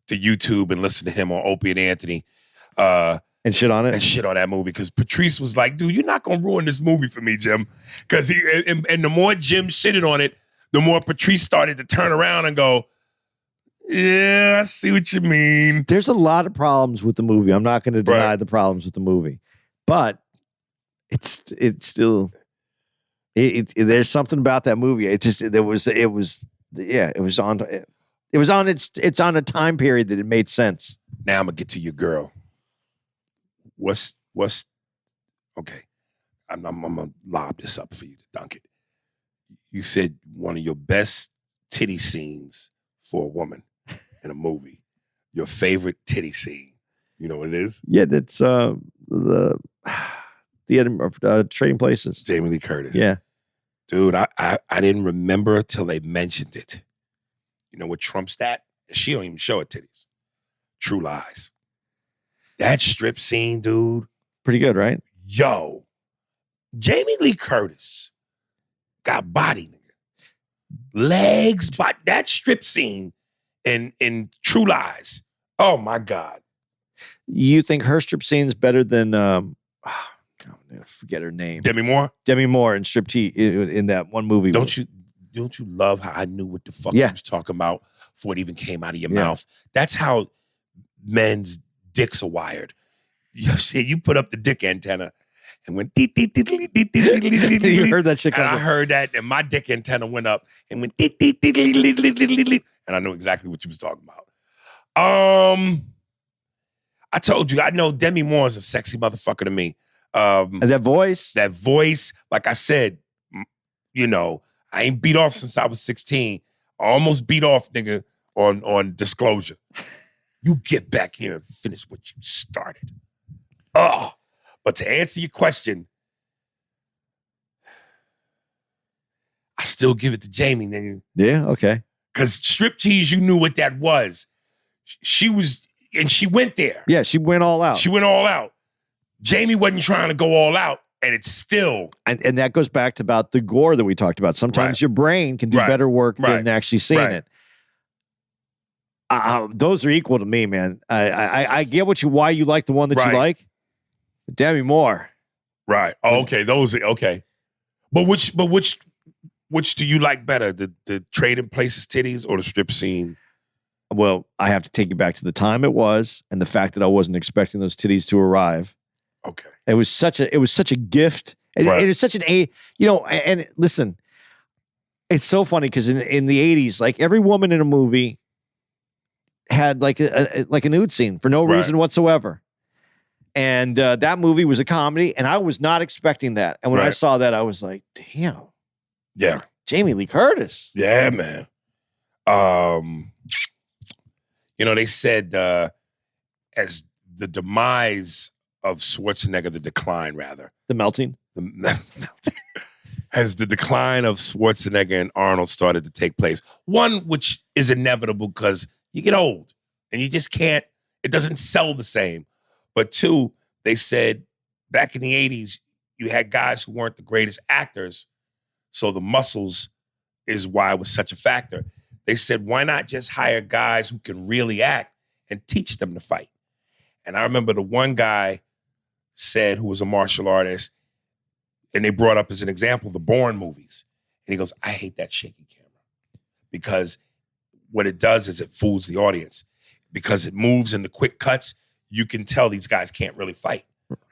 to YouTube and listen to him on Opie and Anthony. And shit on it. And shit on that movie because Patrice was like, dude, you're not gonna ruin this movie for me, Jim. Because and the more Jim shitted on it, the more Patrice started to turn around and go, yeah, I see what you mean. There's a lot of problems with the movie. I'm not going to deny Right. the problems with the movie, but it's still there's something about that movie. It's on a time period that it made sense. Now I'm gonna get to your girl. What's okay? I'm gonna lob this up for you to dunk it. You said one of your best titty scenes for a woman in a movie. Your favorite titty scene. You know what it is? Yeah, that's the Edinburgh Trading Places. Jamie Lee Curtis. Yeah, Dude, I didn't remember till they mentioned it. You know what trumps that? She don't even show her titties. True Lies. That strip scene, dude. pretty good, right? Yo, Jamie Lee Curtis got body, nigga. Legs, but that strip scene in True Lies. Oh my God. You think her strip scene's better than I forget her name, Demi Moore? Demi Moore in Striptease in that one movie? Don't you love how I knew what the fuck Yeah. you was talking about before it even came out of your Yeah. mouth? That's how men's dicks are wired. You see, you put up the dick antenna and went You heard that shit and I come. heard that, and my dick antenna went up and went and I knew exactly what you was talking about. I told you, I know Demi Moore is a sexy motherfucker to me. And that voice. That voice, like I said, you know, I ain't beat off since I was 16. I almost beat off, nigga, on Disclosure. You get back here and finish what you started. Oh, But to answer your question, I still give it to Jamie, nigga. Yeah, okay. Because striptease, you knew what that was. She went there. Yeah, she went all out. She went all out. Jamie wasn't trying to go all out, and it's still. And that goes back to about the gore that we talked about. Sometimes your brain can do better work than actually seeing it. Those are equal to me, man. I get why you like the one that you like. Demi Moore. Right. Oh, okay. Those are okay. But which do you like better? The Trading Places titties or the strip scene? Well, I have to take you back to the time it was and the fact that I wasn't expecting those titties to arrive. Okay. It was such a gift. It was such and listen, it's so funny because in the 80s, like every woman in a movie had like a nude scene for no reason whatsoever. And that movie was a comedy, and I was not expecting that. And when I saw that, I was like, damn. Yeah. Jamie Lee Curtis. Yeah, man. They said as the demise of Schwarzenegger, the decline, rather. The melting? As the decline of Schwarzenegger and Arnold started to take place. One, which is inevitable because you get old and you just can't, it doesn't sell the same. But two, they said back in the 80s, you had guys who weren't the greatest actors. So the muscles is why it was such a factor. They said, why not just hire guys who can really act and teach them to fight? And I remember the one guy said, who was a martial artist, and they brought up as an example the Bourne movies. And he goes, I hate that shaky camera because what it does is it fools the audience because it moves in the quick cuts. You can tell these guys can't really fight.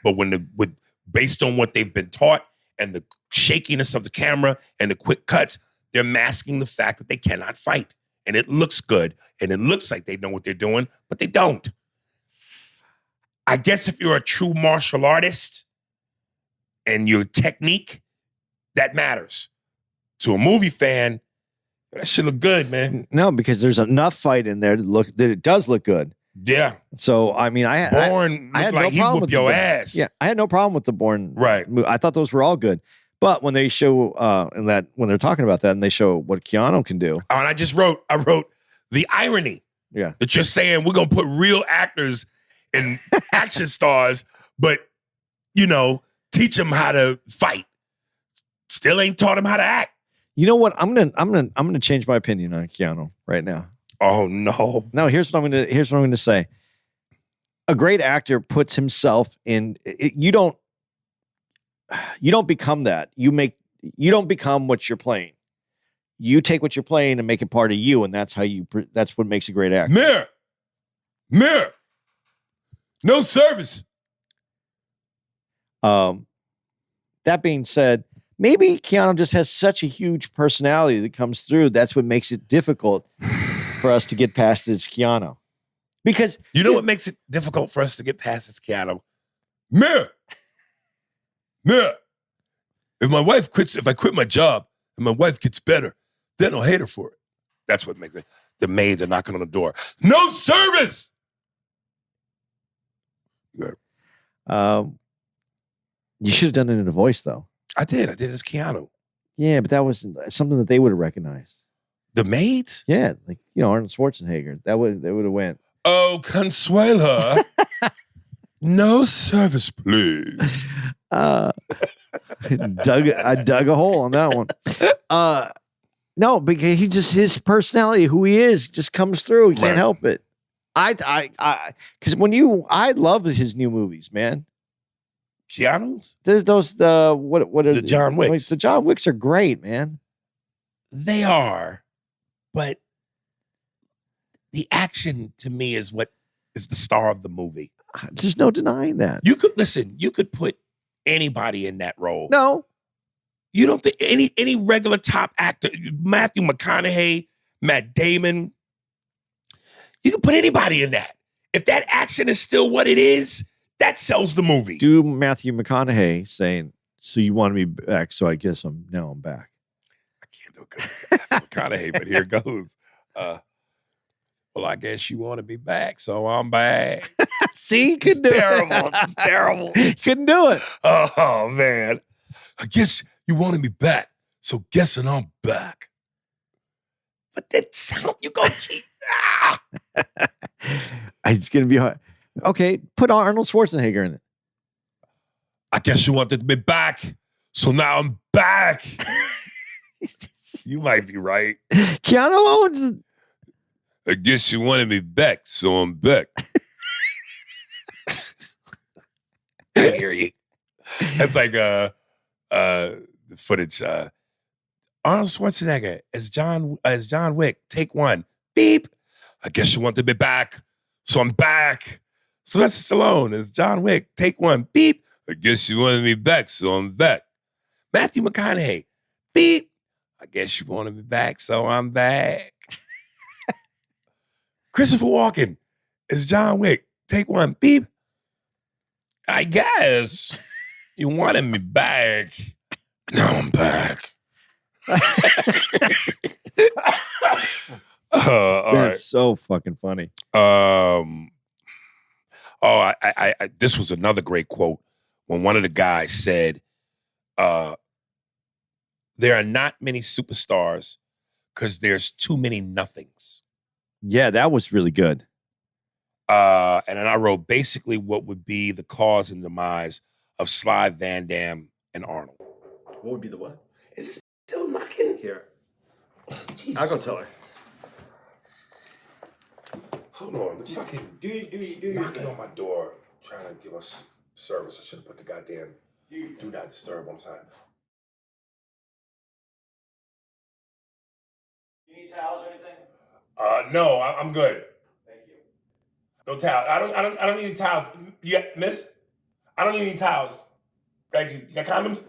But based on what they've been taught and the shakiness of the camera and the quick cuts, they're masking the fact that they cannot fight. And it looks good. And it looks like they know what they're doing, but they don't. I guess if you're a true martial artist and your technique, that matters. To a movie fan, that should look good, man. No, because there's enough fight in there that it does look good. Yeah. So, I mean, Bourne I had like no problem he with whooped your ass. Yeah, I had no problem with the Bourne. Right. I thought those were all good. But when they show, when they're talking about that and they show what Keanu can do. Oh, and I wrote the irony. Yeah. That you're saying we're going to put real actors and action stars, but, teach them how to fight. Still ain't taught them how to act. You know what? I'm gonna change my opinion on Keanu right now. Oh no! No, here's what I'm gonna say. A great actor puts himself in. You don't become that. You don't become what you're playing. You take what you're playing and make it part of you, and that's what makes a great actor. Mirror. No service. That being said, maybe Keanu just has such a huge personality that comes through. That's what makes it difficult for us to get past it's Keanu. Because what makes it difficult for us to get past it's Keanu? Mirror. If I quit my job and my wife gets better, then I'll hate her for it. That's what makes it. The maids are knocking on the door. No service. You should have done it in a voice, though. I did as Keanu. Yeah, but that was something that they would have recognized. The maids? Yeah, like Arnold Schwarzenegger. They would have went. Oh, Consuela. No service, please. I dug a hole on that one. No, because his personality, who he is, just comes through. He can't help it. Because I love his new movies, man. Keanu's? There's those what are the John Wicks. The John Wicks are great, man. They are, but the action to me is what is the star of the movie. There's no denying that. You could put anybody in that role. No. You don't think any regular top actor, Matthew McConaughey, Matt Damon, you can put anybody in that. If that action is still what it is, that sells the movie. Do Matthew McConaughey saying, so you wanted me back, so I guess I'm back. I can't do a good McConaughey, but here goes. Well, I guess you want to be back, so I'm back. See, couldn't do Terrible. it. Terrible. Couldn't do it. Oh, man. I guess you wanted me back, so guessing I'm back. But that sound, you gonna keep... It's going to be hard. Okay, put Arnold Schwarzenegger in it. I guess you wanted me back, so now I'm back. You might be right. Keanu Owens. I guess you wanted me back, so I'm back. I hear you. That's like the footage. Arnold Schwarzenegger as John Wick. Take one. Beep. I guess you wanted me back, so I'm back. Sylvester Stallone as John Wick. Take one. Beep. I guess you wanted me back, so I'm back. Matthew McConaughey. Beep. I guess you wanted me back, so I'm back. Christopher Walken as John Wick. Take one. Beep. I guess you wanted me back. Now I'm back. All right. That's so fucking funny. This was another great quote when one of the guys said, there are not many superstars because there's too many nothings. Yeah, that was really good. And then I wrote basically what would be the cause and demise of Sly, Van Damme, and Arnold. What would be the what? Is this still knocking? Here. Jesus. I'll go tell her. Hold on. The fucking Do your knocking thing. on my door, trying to give us service. I should have put the goddamn do not disturb on time. You need towels or anything? No, I'm good. Thank you. No towel. I don't need any towels. Yeah, miss? I don't need any towels. Thank you. You got condoms?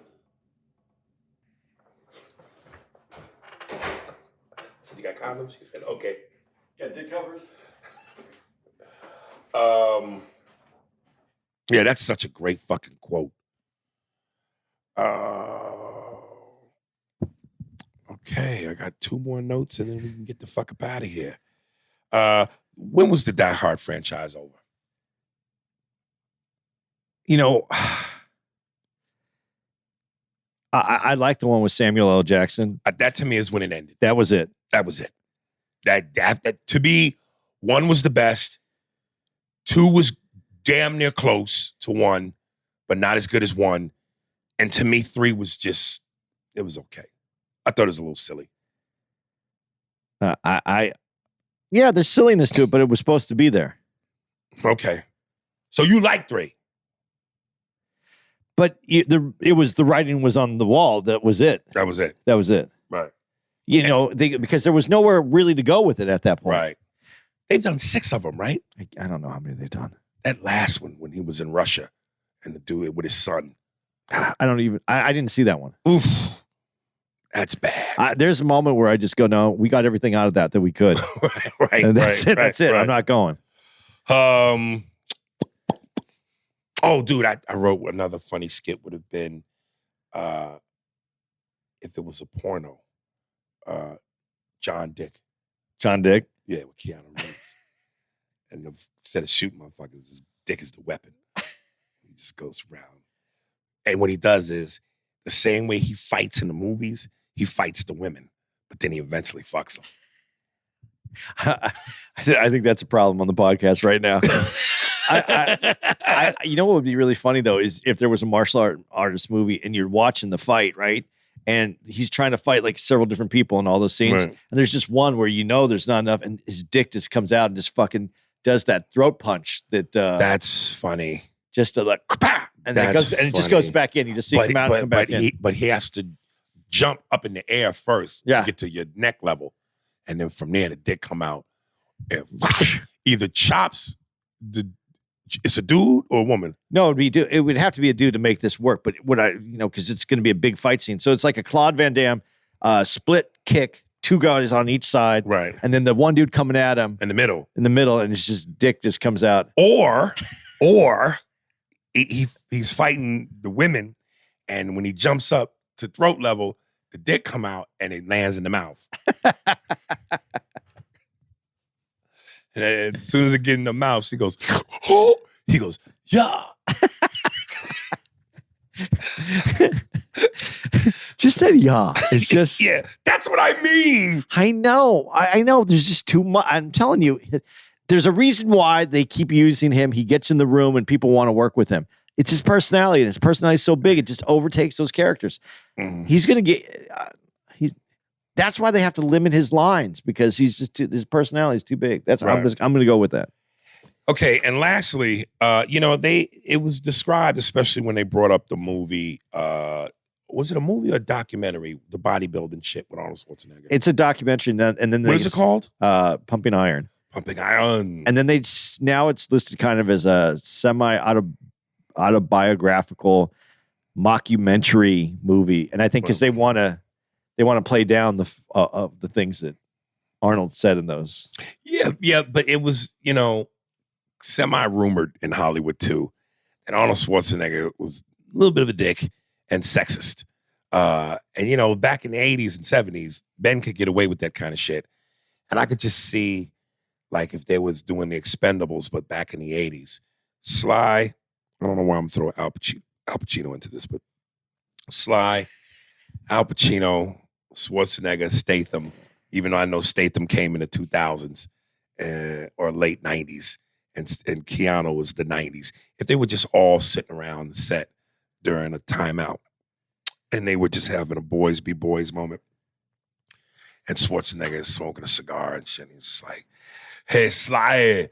I said, you got condoms? She said, okay. Got dick covers? Yeah, that's such a great fucking quote. Okay, I got 2 more notes and then we can get the fuck up out of here. When was the Die Hard franchise over? You know, I like the one with Samuel L. Jackson. That to me is when it ended. That was it. That was it. That to me, 1 was the best. 2 was damn near close to 1, but not as good as 1. And to me, 3 was just, it was okay. I thought it was a little silly. Yeah, there's silliness to it, but it was supposed to be there. Okay. So you like 3? But it was the writing was on the wall. That was it. That was it. That was it. Right. You know, because there was nowhere really to go with it at that point. Right. They've done 6 of them, right? I don't know how many they've done. That last one when he was in Russia and the dude with his son. I didn't see that one. Oof. That's bad. There's a moment where I just go, no, we got everything out of that we could. Right. And that's it. That's it. Right. I'm not going. Oh, dude, I wrote another funny skit would have been if it was a porno. John Dick. John Dick? Yeah, with Keanu Reeves. And instead of shooting motherfuckers, his dick is the weapon. He just goes around. And what he does is the same way he fights in the movies, he fights the women, but then he eventually fucks them. I think that's a problem on the podcast right now. You know what would be really funny though is if there was a martial artist movie and you're watching the fight, right? And he's trying to fight like several different people in all those scenes, Right. and there's just one where you know there's not enough, and his dick just comes out and just fucking does that throat punch that That's funny. just to like, and then it just goes back in. You just see it come out and come back in. But he has to jump up in the air first Yeah. to get to your neck level, and then from there the dick come out and either chops the. It's a dude or a woman? No, it would have to be a dude to make this work. But because it's going to be a big fight scene. So it's like a Claude Van Damme split kick, 2 guys on each side. Right. And then the one dude coming at him In the middle. and it's just dick just comes out. Or he's fighting the women, and when he jumps up to throat level, the dick come out and it lands in the mouth. And as soon as it gets in the mouth, she goes, oh, He goes, yeah. Just that, yeah. It's just, Yeah, that's what I mean. I know. I know. There's just too much. I'm telling you, there's a reason why they keep using him. He gets in the room and people want to work with him. It's his personality, and his personality is so big, it just overtakes those characters. He's going to get, that's why they have to limit his lines, because his personality is too big. That's right. I'm going to go with that. Okay, and lastly, it was described, especially when they brought up the movie. Was it a movie or a documentary? The bodybuilding shit with Arnold Schwarzenegger. It's a documentary, and then what is it called? Pumping Iron. Pumping Iron. And then now it's listed kind of as a semi autobiographical mockumentary movie, and I think because they want to play down the things that Arnold said in those. Yeah, but it was semi-rumored in Hollywood too, and Arnold Schwarzenegger was a little bit of a dick and sexist. And back in the 80s and 70s, Ben could get away with that kind of shit. And I could just see, like, if they was doing the Expendables, but back in the 80s, Sly, I don't know why I'm throwing Al Pacino into this, but Sly, Al Pacino, Schwarzenegger, Statham, even though I know Statham came in the 2000s or late 90s, and Keanu was the 90s. If they were just all sitting around the set during a timeout, and they were just having a boys be boys moment, and Schwarzenegger is smoking a cigar and shit, and he's just like, hey, Sly,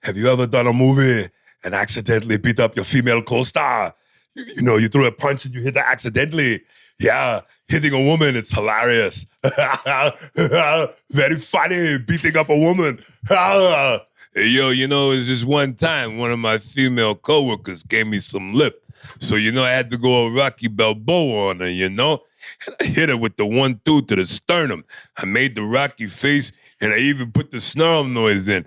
have you ever done a movie and accidentally beat up your female co-star? You threw a punch and you hit her accidentally. Yeah, hitting a woman, it's hilarious. Very funny, beating up a woman. Hey, yo, it's just one time one of my female coworkers gave me some lip. So, I had to go a Rocky Balboa on her, and I hit her with the 1-2 to the sternum. I made the Rocky face, and I even put the snarl noise in.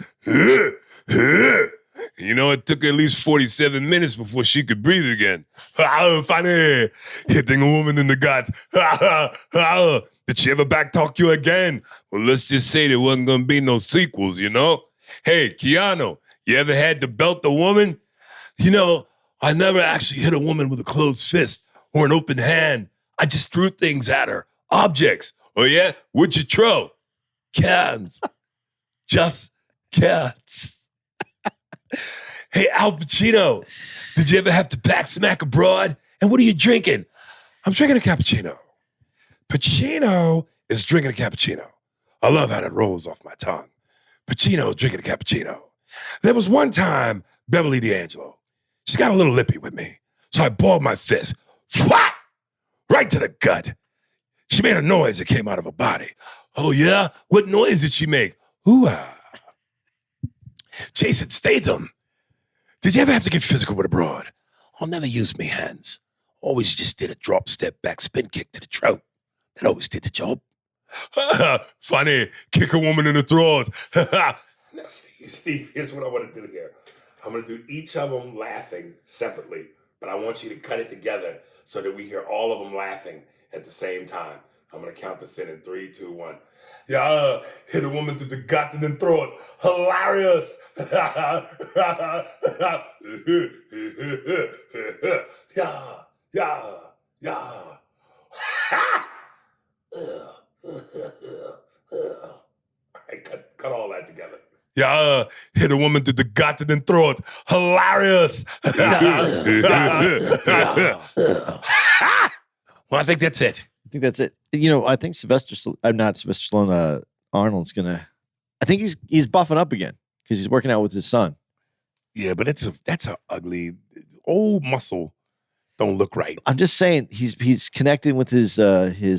It took at least 47 minutes before she could breathe again. Funny, hitting a woman in the gut. Did she ever backtalk you again? Well, let's just say there wasn't going to be no sequels, Hey, Keanu, you ever had to belt a woman? I never actually hit a woman with a closed fist or an open hand. I just threw things at her. Objects. Oh, yeah? What'd you throw? Cans. Just cats. Hey, Al Pacino, did you ever have to back smack abroad? And what are you drinking? I'm drinking a cappuccino. Pacino is drinking a cappuccino. I love how that rolls off my tongue. Pacino drinking a cappuccino. There was one time, Beverly D'Angelo, she got a little lippy with me. So I balled my fist, flat, right to the gut. She made a noise that came out of her body. Oh, yeah? What noise did she make? Ooh-ah. Jason Statham, did you ever have to get physical with a broad? I'll never use me hands. Always just did a drop, step back, spin kick to the throat. That always did the job. Funny, kick a woman in the throat. Now, Steve, here's what I want to do here. I'm going to do each of them laughing separately, but I want you to cut it together so that we hear all of them laughing at the same time. I'm going to count this in 3, 2, 1. Yeah, hit a woman through the gut and then throat. Hilarious. Yeah. All right, cut all that together. Yeah, hit a woman through the gut and then throat. Hilarious. Well, I think that's it. I think that's it. I think not Sylvester Stallone, Arnold's gonna. I think he's buffing up again because he's working out with his son. Yeah, but that's a ugly old muscle. Don't look right. I'm just saying he's connecting with his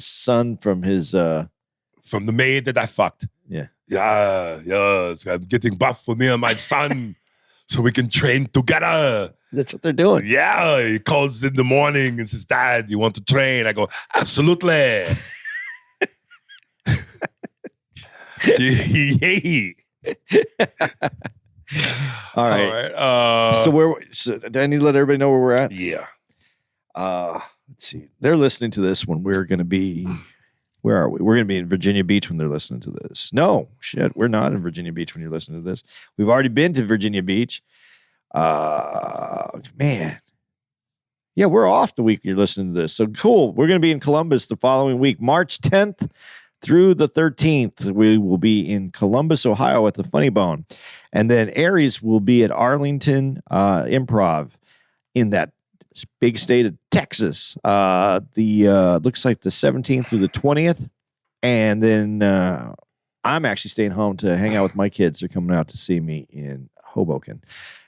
son from his from the maid that I fucked. Yeah. It's getting buff for me and my son so we can train together. That's what they're doing. Yeah, he calls in the morning and says, Dad, you want to train? I go, absolutely. All right. So do I need to let everybody know where we're at? Yeah. Let's see. They're listening to this when we're going to be. Where are we? We're going to be in Virginia Beach when they're listening to this. No, shit. We're not in Virginia Beach when you're listening to this. We've already been to Virginia Beach. Man. Yeah, we're off the week you're listening to this. So cool. We're going to be in Columbus the following week, March 10th through the 13th. We will be in Columbus, Ohio at the Funny Bone. And then Aries will be at Arlington Improv in that big state of Texas. Looks like the 17th through the 20th. And then I'm actually staying home to hang out with my kids. They're coming out to see me in Hoboken.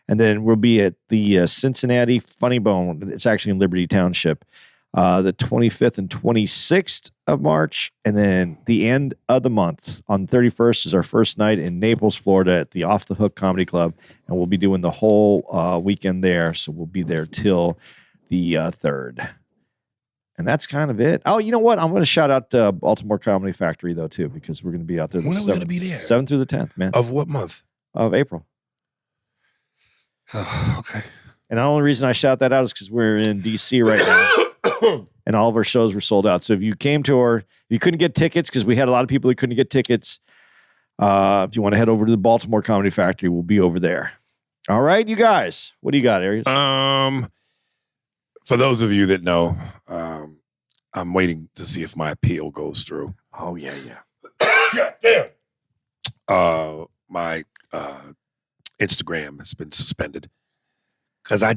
And then we'll be at the Cincinnati Funny Bone. It's actually in Liberty Township, the 25th and 26th of March. And then the end of the month on 31st is our first night in Naples, Florida at the Off the Hook Comedy Club. And we'll be doing the whole weekend there. So we'll be there till the 3rd. And that's kind of it. Oh, you know what? I'm going to shout out Baltimore Comedy Factory, though, too, because we're going to be out there the When are we 7th, going to be there? 7th through the 10th, man, Of what month? of April. Oh, okay. And the only reason I shout that out is because we're in D.C. right now, and all of our shows were sold out. So if you came to if you couldn't get tickets, because we had a lot of people who couldn't get tickets, if you want to head over to the Baltimore Comedy Factory, we'll be over there. All right, you guys. What do you got, Aries? For those of you that know, I'm waiting to see if my appeal goes through. Oh, yeah. God damn. My Instagram has been suspended because I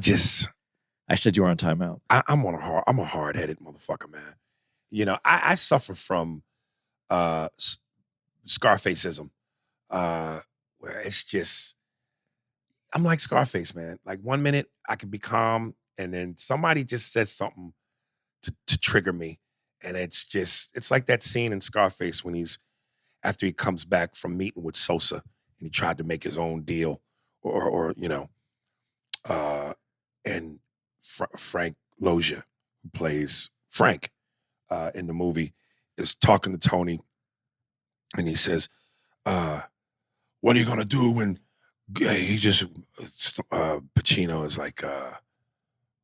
said you were on timeout. I'm a hard-headed motherfucker, man. You know, I suffer from Scarfaceism, where it's just, I'm like Scarface, man. Like 1 minute I can be calm, and then somebody just says something to trigger me. And it's like that scene in Scarface when after he comes back from meeting with Sosa and he tried to make his own deal, or you know, and Frank Loja, who plays Frank in the movie, is talking to Tony, and he says, what are you going to do when Pacino is like,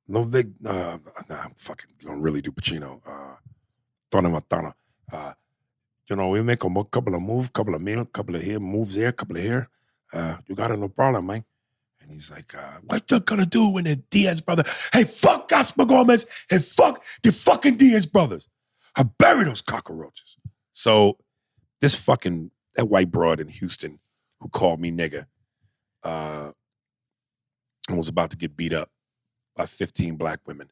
no, I'm fucking going to really do Pacino. Tony Montana. You know, we make a couple of moves, couple of here, moves there, couple of here. You got it, no problem, man. And he's like, what you gonna do when the Diaz brother, hey, fuck Gaspar Gomez, and fuck the fucking Diaz brothers. I bury those cockroaches. So that white broad in Houston who called me nigga and was about to get beat up by 15 black women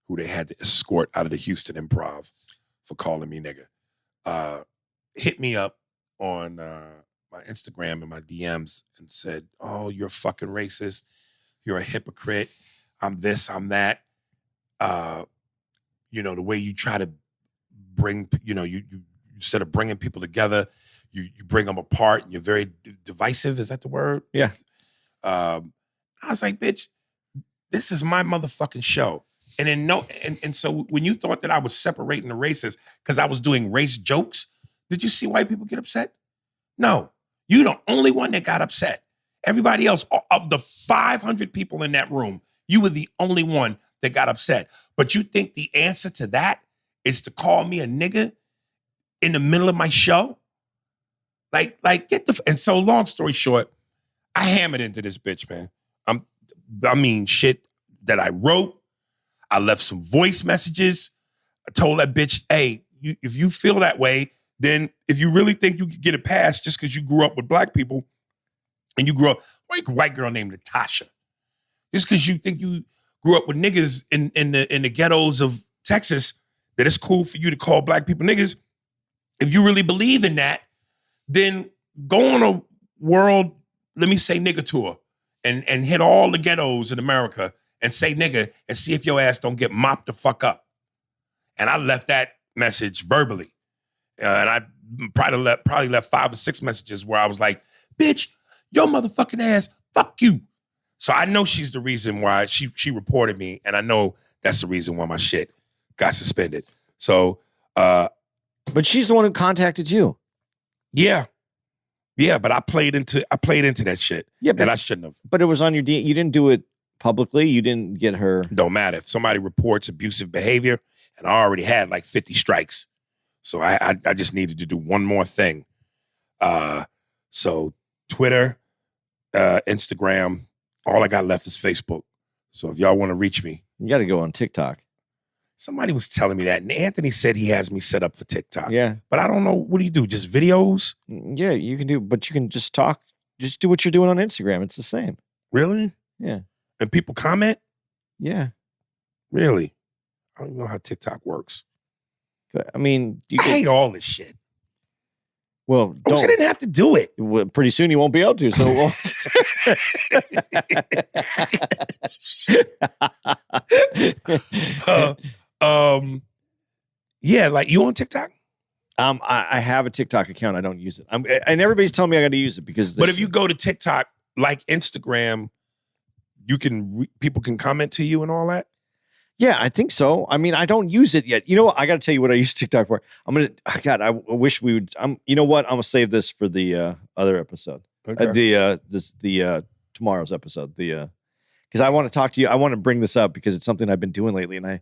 who they had to escort out of the Houston Improv for calling me nigga, hit me up on my Instagram and my DMs and said, oh, you're fucking racist. You're a hypocrite. I'm this, I'm that. You know, the way you try to bring, you know, you instead of bringing people together, you bring them apart, and you're very divisive. Is that the word? Yeah. I was like, bitch, this is my motherfucking show. And then and so when you thought that I was separating the races because I was doing race jokes, did you see white people get upset? No. You're the only one that got upset. Everybody else, of the 500 people in that room, you were the only one that got upset. But you think the answer to that is to call me a nigga in the middle of my show? Like and so long story short, I hammered into this bitch, man. I mean, shit that I wrote. I left some voice messages. I told that bitch, hey, if you feel that way, then if you really think you could get a pass just because you grew up with black people and you grew up, like a white girl named Natasha, just because you think you grew up with niggas in the ghettos of Texas, that it's cool for you to call black people niggas. If you really believe in that, then go on a world, let me say nigga tour and hit all the ghettos in America and say nigga and see if your ass don't get mopped the fuck up. And I left that message verbally. And I probably left 5 or 6 messages where I was like, bitch, your motherfucking ass, fuck you. So I know she's the reason why she reported me, and I know that's the reason why my shit got suspended. So But she's the one who contacted you. Yeah, but I played into that shit. Yeah, but and I shouldn't have. But it was on your D. You didn't do it publicly. You didn't get her. Don't matter. If somebody reports abusive behavior, and I already had like 50 strikes, so I just needed to do one more thing. So Twitter, Instagram, All I got left is Facebook. So if y'all want to reach me, You got to go on TikTok. somebody was telling me that. And Anthony said he has me set up for TikTok. Yeah. But I don't know. What do you do? Just videos? Yeah, you can do, but you can just talk. Just do what you're doing on Instagram. It's the same. Really? Yeah. And people comment? Yeah. Really? I don't even know how TikTok works. I mean, you I hate all this shit. well, I wish I don't. didn't have to do it. Well, pretty soon you won't be able to. So, Yeah, like you on TikTok? I have a TikTok account. I don't use it. And everybody's telling me I got to use it because. But if you go to TikTok, like Instagram, you can people can comment to you and all that. Yeah, I think so. I mean, I don't use it yet. You know what? I got to tell you what I use TikTok for. God, I wish we would. You know what? I'm gonna save this for the other episode. Okay. Tomorrow's episode. Because I want to talk to you. I want to bring this up because it's something I've been doing lately, and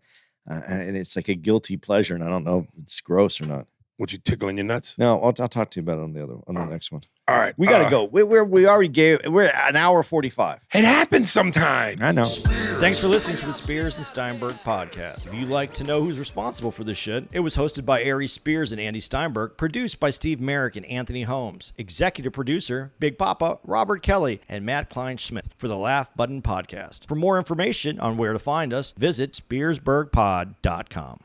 and it's like a guilty pleasure, and I don't know if it's gross or not. What, you tickling your nuts? No, I'll talk to you about it on the next one. All right. We gotta go. We're at an hour 45. It happens sometimes. I know. Thanks for listening to the Spears and Steinberg podcast. If you'd like to know who's responsible for this shit, it was hosted by Aries Spears and Andy Steinberg, produced by Steve Merrick and Anthony Holmes, executive producer Big Papa Robert Kelly and Matt Kleinschmidt for the Laugh Button podcast. For more information on where to find us, visit SpearsburgPod.com.